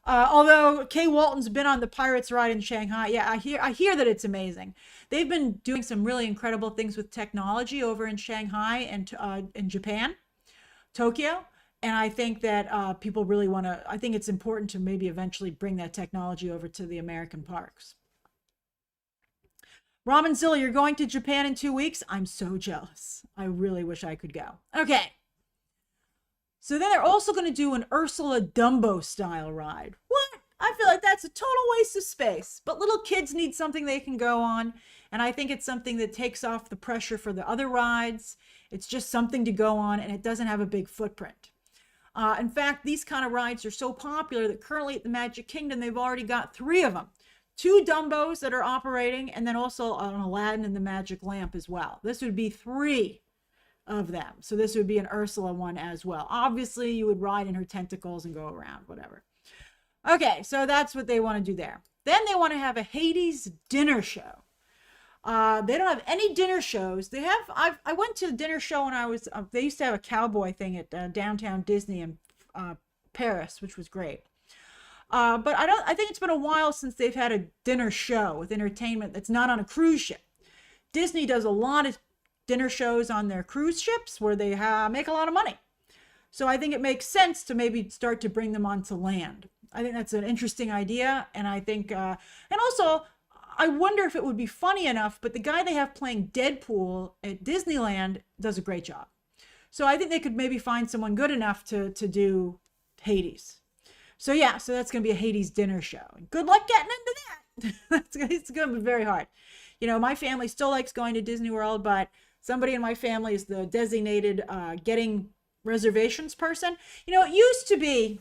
Although Kay Walton's been on the Pirates ride in Shanghai. Yeah, I hear that it's amazing. They've been doing some really incredible things with technology over in Shanghai and in Japan, Tokyo. And I think that people really want to, I think it's important to maybe eventually bring that technology over to the American parks. Ramen Zilla, you're going to Japan in 2 weeks? I'm so jealous. I really wish I could go. Okay. So then they're also going to do an Ursula Dumbo style ride. What? I feel like that's a total waste of space. But little kids need something they can go on. And I think it's something that takes off the pressure for the other rides. It's just something to go on, and it doesn't have a big footprint. In fact, these kind of rides are so popular that currently at the Magic Kingdom, they've already got 3 of them. 2 Dumbos that are operating, and then also an Aladdin and the Magic Lamp as well. This would be 3 of them. So this would be an Ursula one as well. Obviously, you would ride in her tentacles and go around, whatever. Okay, so that's what they want to do there. Then they want to have a Hades dinner show. They don't have any dinner shows. They have, I went to a dinner show when I was, they used to have a cowboy thing at downtown Disney in Paris, which was great. But I think it's been a while since they've had a dinner show with entertainment that's not on a cruise ship. Disney does a lot of dinner shows on their cruise ships where they make a lot of money. So I think it makes sense to maybe start to bring them onto land. I think that's an interesting idea. And I think, and also, I wonder if it would be funny enough, but the guy they have playing Deadpool at Disneyland does a great job. So I think they could maybe find someone good enough to do Hades. So yeah, so that's going to be a Hades dinner show. Good luck getting into that. It's going to be very hard. You know, my family still likes going to Disney World, but somebody in my family is the designated getting reservations person. You know, it used to be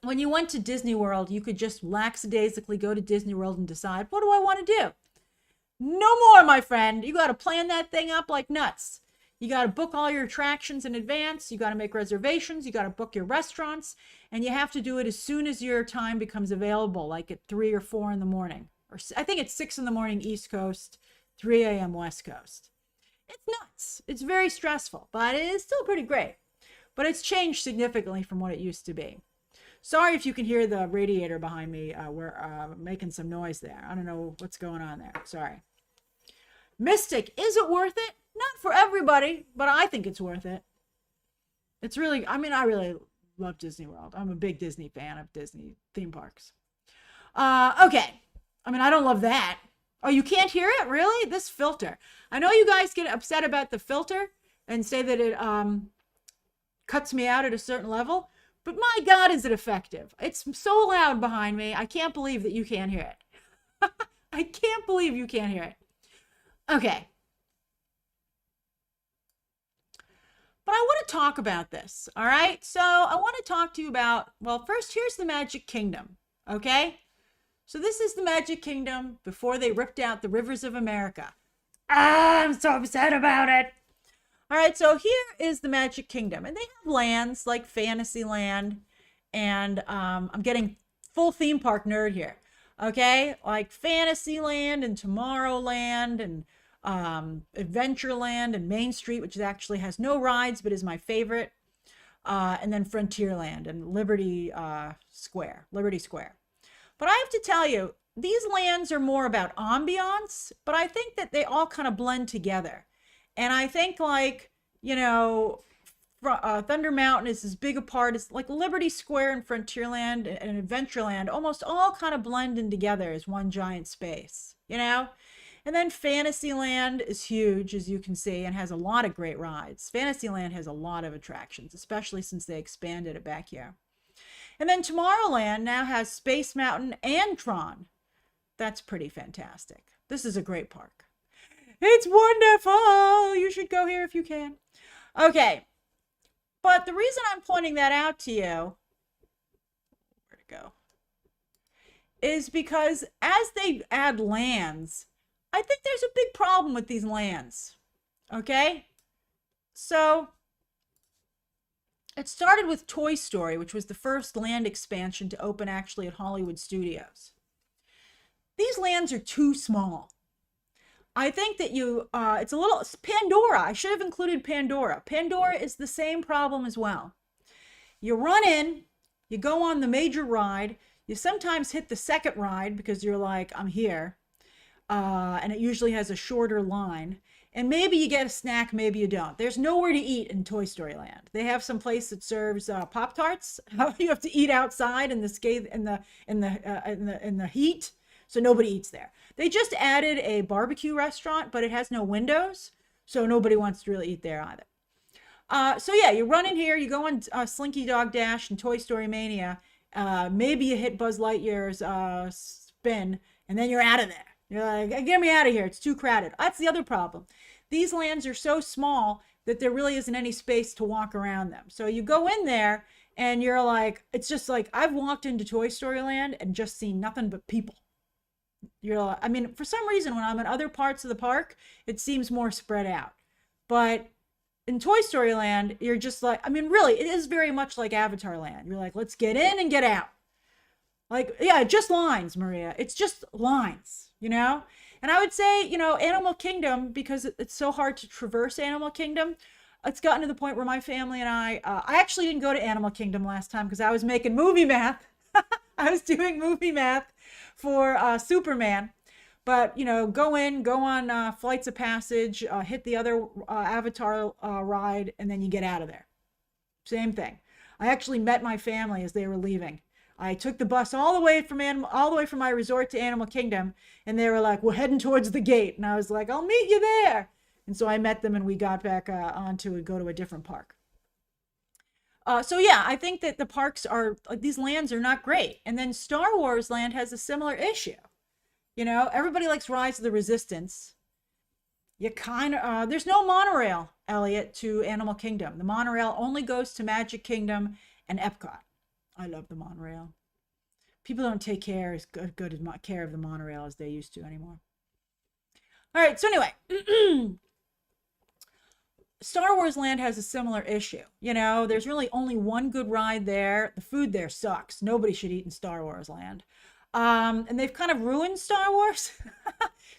when you went to Disney World, you could just lackadaisically go to Disney World and decide, what do I want to do? No more, my friend. You got to plan that thing up like nuts. You got to book all your attractions in advance. You got to make reservations. You got to book your restaurants. And you have to do it as soon as your time becomes available, like at 3 or 4 in the morning. Or I think it's 6 in the morning East Coast, 3 a.m. West Coast. It's nuts. It's very stressful, but it is still pretty great. But it's changed significantly from what it used to be. Sorry if you can hear the radiator behind me. We're making some noise there. I don't know what's going on there. Sorry. Mystic, is it worth it? Not for everybody, but I think it's worth it. It's really, I mean, I really love Disney World. I'm a big Disney fan of Disney theme parks. Okay. I mean, I don't love that. Oh, you can't hear it? Really? This filter. I know you guys get upset about the filter and say that it cuts me out at a certain level, but my God, is it effective. It's so loud behind me. I can't believe that you can't hear it. I can't believe you can't hear it. Okay. But I want to talk about this, all right? So I want to talk to you about, well, first, here's the Magic Kingdom, okay? So this is the Magic Kingdom before they ripped out the rivers of America. I'm so upset about it. All right, so here is the Magic Kingdom. And they have lands like Fantasyland, and I'm getting full theme park nerd here, okay? Like Fantasyland and Tomorrowland and Adventureland and Main Street, which actually has no rides but is my favorite, and then Frontierland and Liberty Square. But I have to tell you, these lands are more about ambiance, but I think that they all kind of blend together. And I think, like, you know, Thunder Mountain is as big a part as like Liberty Square and Frontierland and Adventureland almost all kind of blend in together as one giant space, you know? And then Fantasyland is huge, as you can see, and has a lot of great rides. Fantasyland has a lot of attractions, especially since they expanded it back here. And then Tomorrowland now has Space Mountain and Tron. That's pretty fantastic. This is a great park. It's wonderful. You should go here if you can. Okay. But the reason I'm pointing that out to you, where'd it go? Is because as they add lands, I think there's a big problem with these lands. Okay? So it started with Toy Story, which was the first land expansion to open actually at Hollywood Studios. These lands are too small. I think that it's a little, Pandora, I should have included Pandora. Pandora is the same problem as well. You run in, you go on the major ride, you sometimes hit the second ride because you're like, I'm here. And it usually has a shorter line. And maybe you get a snack, maybe you don't. There's nowhere to eat in Toy Story Land. They have some place that serves Pop-Tarts. You have to eat outside in the heat, so nobody eats there. They just added a barbecue restaurant, but it has no windows, so nobody wants to really eat there either. So yeah, you run in here, you go on Slinky Dog Dash and Toy Story Mania. Maybe you hit Buzz Lightyear's spin, and then you're out of there. You're like, get me out of here. It's too crowded. That's the other problem. These lands are so small that there really isn't any space to walk around them. So you go in there and you're like, it's just like, I've walked into Toy Story Land and just seen nothing but people. You're like, I mean, for some reason, when I'm in other parts of the park, it seems more spread out. But in Toy Story Land, you're just like, I mean, really, it is very much like Avatar Land. You're like, let's get in and get out. Like, yeah, just lines, Maria. It's just lines, you know? And I would say, you know, Animal Kingdom, because it's so hard to traverse Animal Kingdom, it's gotten to the point where my family and I actually didn't go to Animal Kingdom last time because I was making movie math. I was doing movie math for Superman. But, you know, go on Flights of Passage, hit the other Avatar ride, and then you get out of there. Same thing. I actually met my family as they were leaving. I took the bus all the way from my resort to Animal Kingdom, and they were like, "We're heading towards the gate," and I was like, "I'll meet you there." And so I met them, and we got back on to go to a different park. So yeah, I think that the parks are, these lands are not great. And then Star Wars Land has a similar issue. You know, everybody likes Rise of the Resistance. You kind of, there's no monorail, Elliot, to Animal Kingdom. The monorail only goes to Magic Kingdom and Epcot. I love the monorail. People don't take care of the monorail as they used to anymore. All right, so anyway, Star Wars Land has a similar issue. You know, there's really only one good ride there. The food there sucks. Nobody should eat in Star Wars Land. And they've kind of ruined Star Wars.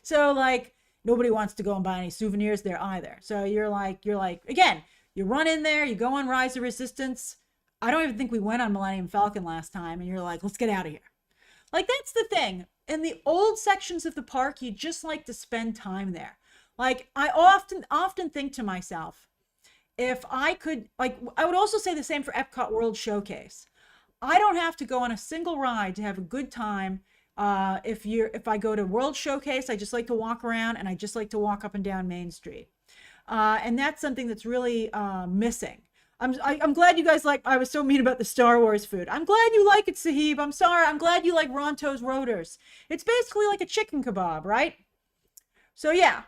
So like, nobody wants to go and buy any souvenirs there either. So you're like, again, you run in there, you go on Rise of Resistance. I don't even think we went on Millennium Falcon last time. And you're like, let's get out of here. Like, that's the thing. In the old sections of the park, you just like to spend time there. Like, I often think to myself, if I could, like, I would also say the same for Epcot World Showcase. I don't have to go on a single ride to have a good time. If I go to World Showcase, I just like to walk around, and I just like to walk up and down Main Street. And that's something that's really missing. I'm glad you guys I was so mean about the Star Wars food. I'm glad you like it, Sahib. I'm sorry. I'm glad you like Ronto's Rotors. It's basically like a chicken kebab, right? So yeah.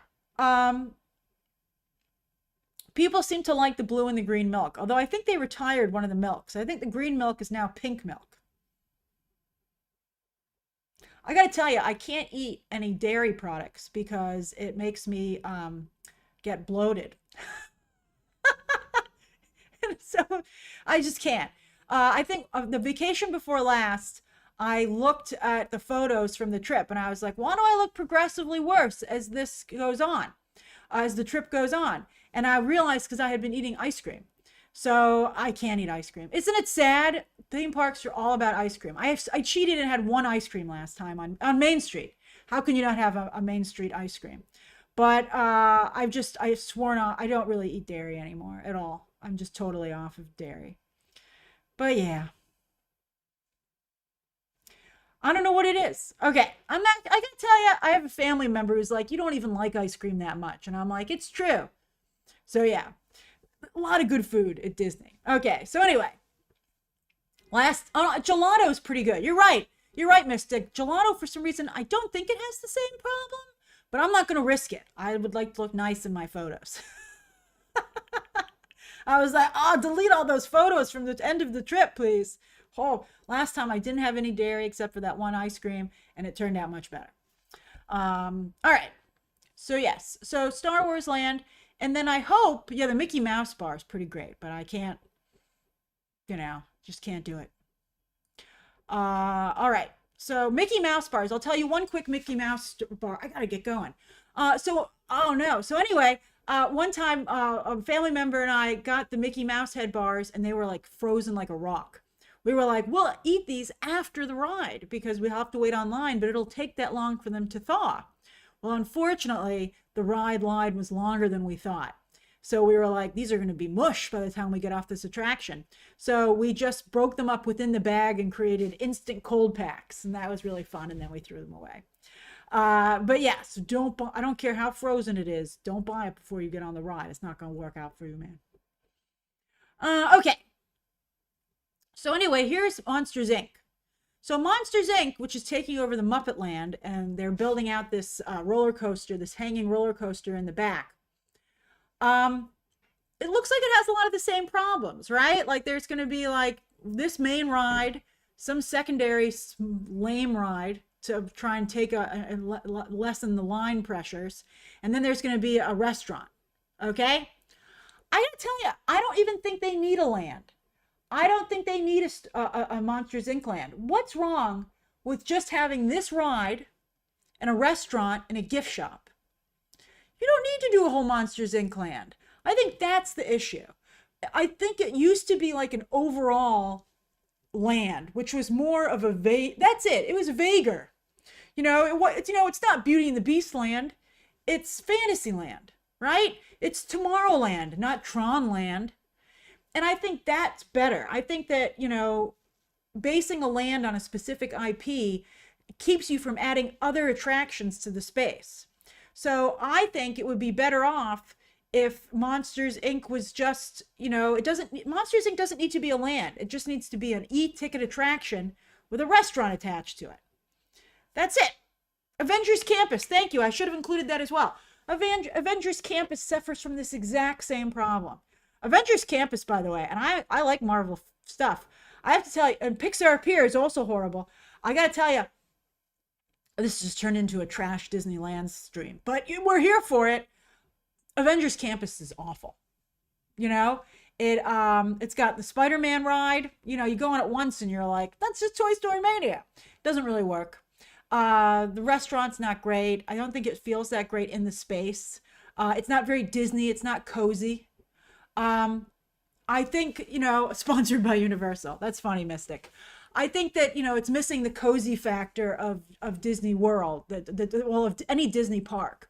People seem to like the blue and the green milk, although I think they retired one of the milks. I think the green milk is now pink milk. I gotta tell you, I can't eat any dairy products because it makes me get bloated. So I just can't. I think the vacation before last, I looked at the photos from the trip, and I was like, why do I look progressively worse as this goes on, as the trip goes on? And I realized because I had been eating ice cream. So I can't eat ice cream. Isn't it sad? Theme parks are all about ice cream. I cheated and had one ice cream last time on Main Street. How can you not have a Main Street ice cream? But I've sworn off. I don't really eat dairy anymore at all. I'm just totally off of dairy. But yeah. I don't know what it is. Okay, I gotta tell you, I have a family member who's like, you don't even like ice cream that much. And I'm like, it's true. So yeah, a lot of good food at Disney. Okay, so anyway, gelato's pretty good. You're right, Mystic. Gelato, for some reason, I don't think it has the same problem, but I'm not gonna risk it. I would like to look nice in my photos. I was like, delete all those photos from the end of the trip, please. Oh, last time I didn't have any dairy except for that one ice cream, and it turned out much better. All right. So yes, so Star Wars Land, and then I hope, yeah, the Mickey Mouse bar is pretty great, but I can't, just can't do it. All right. So Mickey Mouse bars, I'll tell you one quick Mickey Mouse bar. I gotta get going. So anyway, one time a family member and I got the Mickey Mouse head bars, and they were like frozen like a rock. We were like, we'll eat these after the ride because we have to wait online, but it'll take that long for them to thaw. Well, unfortunately, the ride line was longer than we thought. So we were like, these are going to be mush by the time we get off this attraction. So we just broke them up within the bag and created instant cold packs. And that was really fun. And then we threw them away. But yeah, so I don't care how frozen it is. Don't buy it before you get on the ride. It's not going to work out for you, man. Okay. So anyway, here's Monsters, Inc. So Monsters, Inc., which is taking over the Muppet Land, and they're building out this roller coaster, this hanging roller coaster in the back. It looks like it has a lot of the same problems, right? Like there's going to be like this main ride, some secondary lame ride to try and take lessen the line pressures, and then there's going to be a restaurant. Okay, I gotta tell you, I don't even think they need a land. I don't think they need a Monsters, Inc. land. What's wrong with just having this ride and a restaurant and a gift shop? You don't need to do a whole Monsters, Inc. land. I think that's the issue. I think it used to be like an overall land, which was more of a that's it. It was vaguer. It's not Beauty and the Beast land. It's Fantasyland, right? It's Tomorrowland, not Tron land. And I think that's better. I think that, basing a land on a specific IP keeps you from adding other attractions to the space. So I think it would be better off if Monsters Inc. was just, Monsters Inc. doesn't need to be a land. It just needs to be an e-ticket attraction with a restaurant attached to it. That's it. Avengers Campus. Thank you. I should have included that as well. Avengers Campus suffers from this exact same problem. Avengers Campus, by the way, and I like Marvel stuff. I have to tell you, and Pixar Pier is also horrible. I got to tell you, this just turned into a trash Disneyland stream, but we're here for it. Avengers Campus is awful. It's got the Spider-Man ride. You go on it once and you're like, that's just Toy Story Mania. Doesn't really work. The restaurant's not great. I don't think it feels that great in the space. It's not very Disney. It's not cozy. I think, sponsored by Universal. That's funny, Mystic. I think that, it's missing the cozy factor of Disney World, of any Disney park.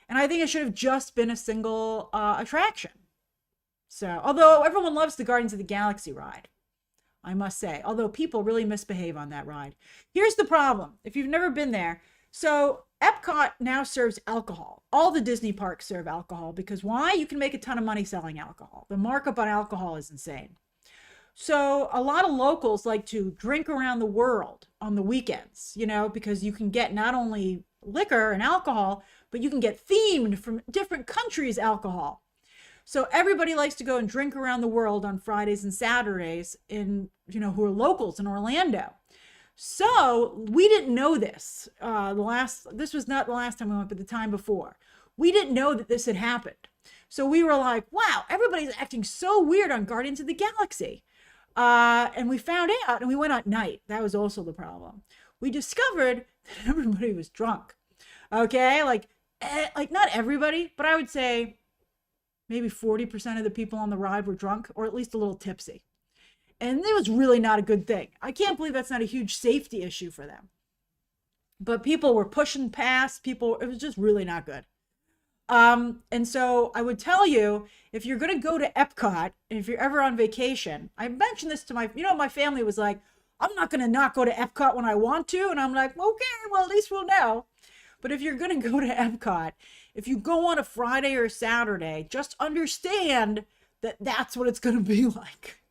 And I think it should have just been a single attraction. So, although everyone loves the Guardians of the Galaxy ride, I must say, although people really misbehave on that ride. Here's the problem. If you've never been there, so Epcot now serves alcohol. All the Disney parks serve alcohol because why? You can make a ton of money selling alcohol. The markup on alcohol is insane. So a lot of locals like to drink around the world on the weekends, because you can get not only liquor and alcohol, but you can get themed from different countries alcohol. So everybody likes to go and drink around the world on Fridays and Saturdays who are locals in Orlando. So we didn't know this. This was not the last time we went, but the time before. We didn't know that this had happened. So we were like, wow, everybody's acting so weird on Guardians of the Galaxy. And we found out, and we went at night. That was also the problem. We discovered that everybody was drunk. Okay, like not everybody, but I would say maybe 40% of the people on the ride were drunk, or at least a little tipsy. And it was really not a good thing. I can't believe that's not a huge safety issue for them. But people were pushing past it was just really not good. And so I would tell you, if you're going to go to Epcot, and if you're ever on vacation, I mentioned this to my family was like, I'm not going to not go to Epcot when I want to. And I'm like, okay, well, at least we'll know. But if you're going to go to Epcot, if you go on a Friday or Saturday, just understand that that's what it's going to be like.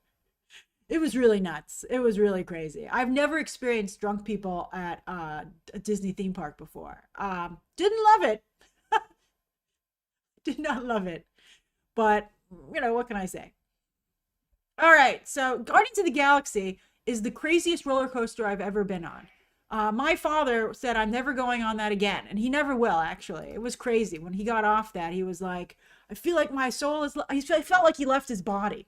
It was really nuts. It was really crazy. I've never experienced drunk people at a Disney theme park before. Didn't love it. Did not love it. But, what can I say? All right. So Guardians of the Galaxy is the craziest roller coaster I've ever been on. My father said, I'm never going on that again. And he never will, actually. It was crazy. When he got off that, he was like, I feel like my soul is, I felt like he left his body.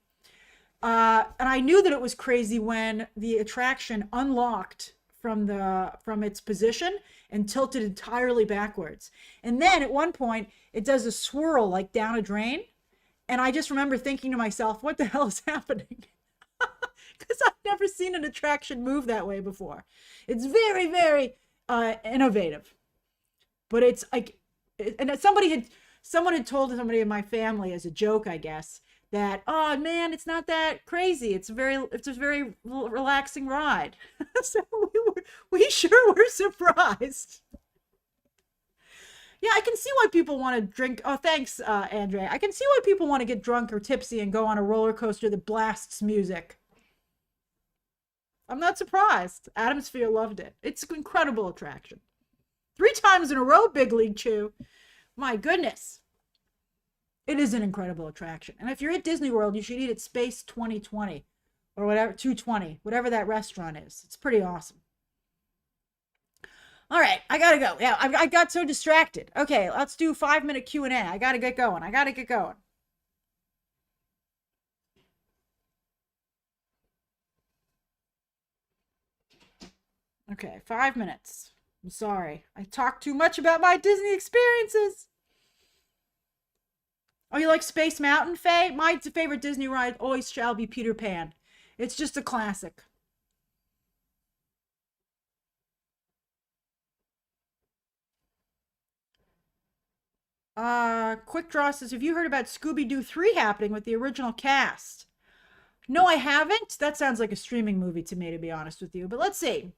And I knew that it was crazy when the attraction unlocked from its position and tilted entirely backwards. And then at one point, it does a swirl like down a drain. And I just remember thinking to myself, what the hell is happening? Because I've never seen an attraction move that way before. It's very, very innovative. But it's like, and someone had told somebody in my family as a joke, I guess, that, oh man, it's not that crazy. It's a very relaxing ride. So we sure were surprised. Yeah, I can see why people want to drink. Oh, thanks, Andre. I can see why people want to get drunk or tipsy and go on a roller coaster that blasts music. I'm not surprised. Adamsphere loved it. It's an incredible attraction. 3 times in a row, Big League Chew. My goodness. It is an incredible attraction. And if you're at Disney World, you should eat at Space 2020 or whatever, 220, whatever that restaurant is. It's pretty awesome. All right, I gotta go. Yeah, I got so distracted. Okay, let's do 5-minute Q&A. I gotta get going. Okay, 5 minutes. I'm sorry. I talked too much about my Disney experiences. Oh, you like Space Mountain, Faye? My favorite Disney ride always shall be Peter Pan. It's just a classic. Quick Draw says, have you heard about Scooby-Doo 3 happening with the original cast? No, I haven't. That sounds like a streaming movie to me, to be honest with you. But let's see.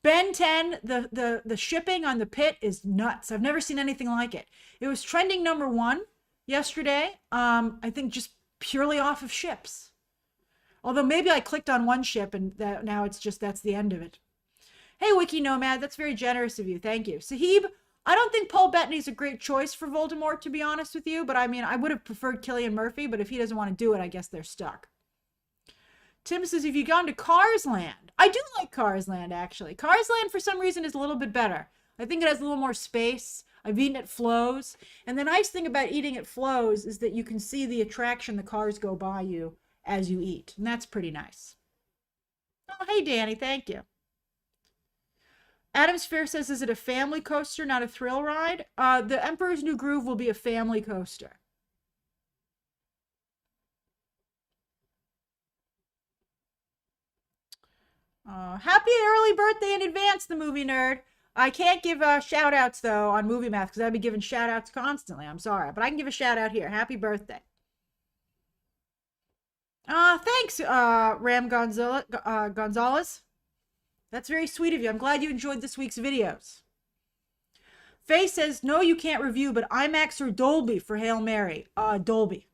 Ben 10, the shipping on the pit is nuts. I've never seen anything like it. It was trending #1 yesterday. I think just purely off of ships. Although maybe I clicked on one ship and now it's just that's the end of it. Hey, Wiki Nomad, that's very generous of you. Thank you. Sahib, I don't think Paul Bettany's a great choice for Voldemort, to be honest with you. But I mean, I would have preferred Cillian Murphy, but if he doesn't want to do it, I guess they're stuck. Tim says, have you gone to Cars Land? I do like Cars Land, actually. Cars Land, for some reason, is a little bit better. I think it has a little more space. I've eaten at Flo's. And the nice thing about eating at Flo's is that you can see the attraction the cars go by you as you eat. And that's pretty nice. Oh, hey, Danny. Thank you. Adam Sphere says, is it a family coaster, not a thrill ride? The Emperor's New Groove will be a family coaster. Happy early birthday in advance, the movie nerd. I can't give shout outs though on Movie Math because I'd be giving shout outs constantly. I'm sorry, but I can give a shout out here. Happy birthday. Thanks, Ram Gonzalez. That's very sweet of you. I'm glad you enjoyed this week's videos. Faye says, no, you can't review, but IMAX or Dolby for Hail Mary. Dolby.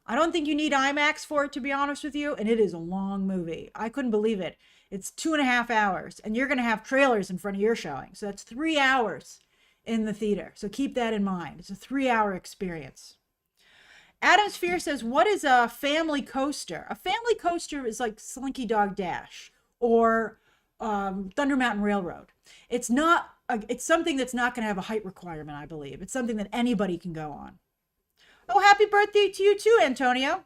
I don't think you need IMAX for it, to be honest with you, and it is a long movie. I couldn't believe it. It's 2.5 hours, and you're going to have trailers in front of your showing. So that's 3 hours in the theater. So keep that in mind. It's a 3-hour experience. Adam Sphere says, what is a family coaster? A family coaster is like Slinky Dog Dash or Thunder Mountain Railroad. It's something that's not going to have a height requirement, I believe. It's something that anybody can go on. Oh, happy birthday to you too, Antonio.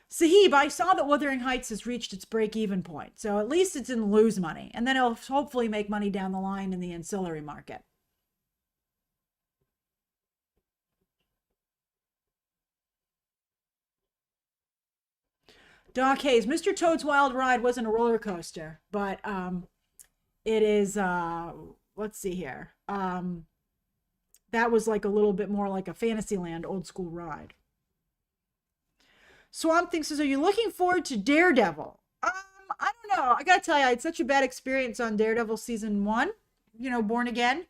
Sahib, I saw that Wuthering Heights has reached its break-even point, so at least it didn't lose money, and then it'll hopefully make money down the line in the ancillary market. Doc Hayes, Mr. Toad's Wild Ride wasn't a roller coaster, but it is, let's see here. That was like a little bit more like a Fantasyland old school ride. Swamp Thing says, are you looking forward to Daredevil? I don't know. I gotta tell you, I had such a bad experience on Daredevil season 1, Born Again.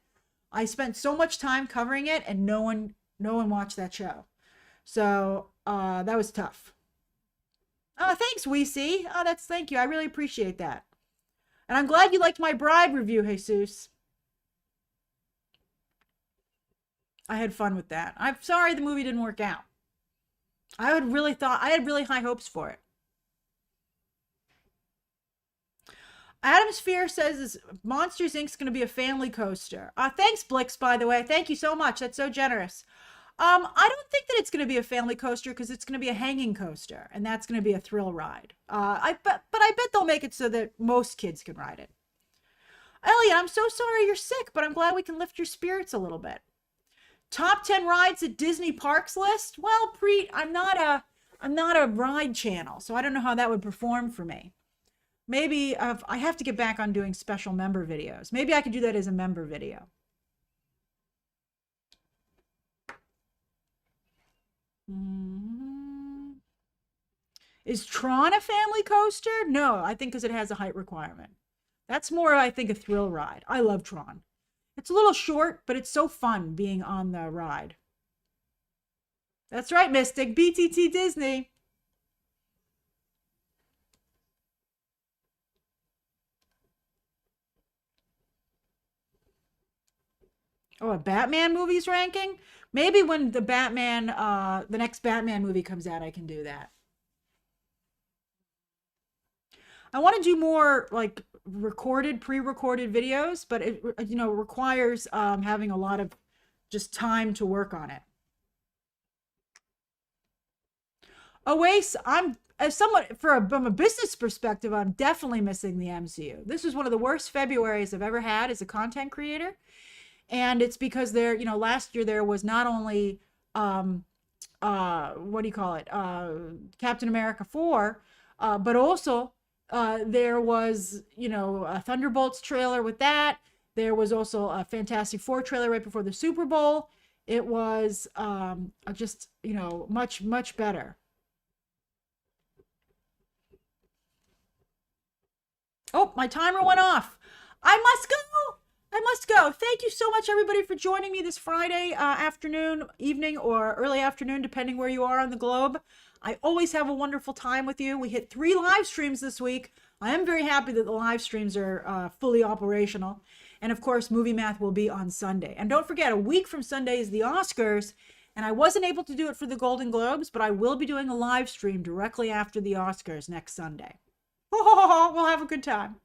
I spent so much time covering it and no one watched that show. So that was tough. Oh, thanks, Weesey. Oh, thank you. I really appreciate that. And I'm glad you liked my Bride review, Jesus. I had fun with that. I'm sorry the movie didn't work out. I had really high hopes for it. Adam Sphere says Monsters Inc. is going to be a family coaster. Thanks, Blix, by the way. Thank you so much. That's so generous. I don't think that it's going to be a family coaster because it's going to be a hanging coaster, and that's going to be a thrill ride. But I bet they'll make it so that most kids can ride it. Elliot, I'm so sorry you're sick, but I'm glad we can lift your spirits a little bit. Top 10 rides at Disney Parks list? Well, Preet, I'm not a ride channel, so I don't know how that would perform for me. Maybe I have to get back on doing special member videos. Maybe I could do that as a member video. Is Tron a family coaster? No, I think because it has a height requirement. That's more, I think, a thrill ride. I love Tron. It's a little short, but it's so fun being on the ride. That's right, Mystic. BTT Disney. Oh, a Batman movie's ranking? Maybe when the next Batman movie comes out, I can do that. I want to do more like pre-recorded videos, but it requires having a lot of just time to work on it. Oasis, from a business perspective, I'm definitely missing the MCU. This is one of the worst Februarys I've ever had as a content creator. And it's because last year there was not only, what do you call it? Captain America 4, but also there was, a Thunderbolts trailer with that. There was also a Fantastic Four trailer right before the Super Bowl. It was just, much, much better. Oh, my timer went off. I must go. I must go. Thank you so much, everybody, for joining me this Friday afternoon, evening, or early afternoon, depending where you are on the globe. I always have a wonderful time with you. We hit 3 live streams this week. I am very happy that the live streams are fully operational. And of course, Movie Math will be on Sunday. And don't forget, a week from Sunday is the Oscars. And I wasn't able to do it for the Golden Globes, but I will be doing a live stream directly after the Oscars next Sunday. We'll have a good time.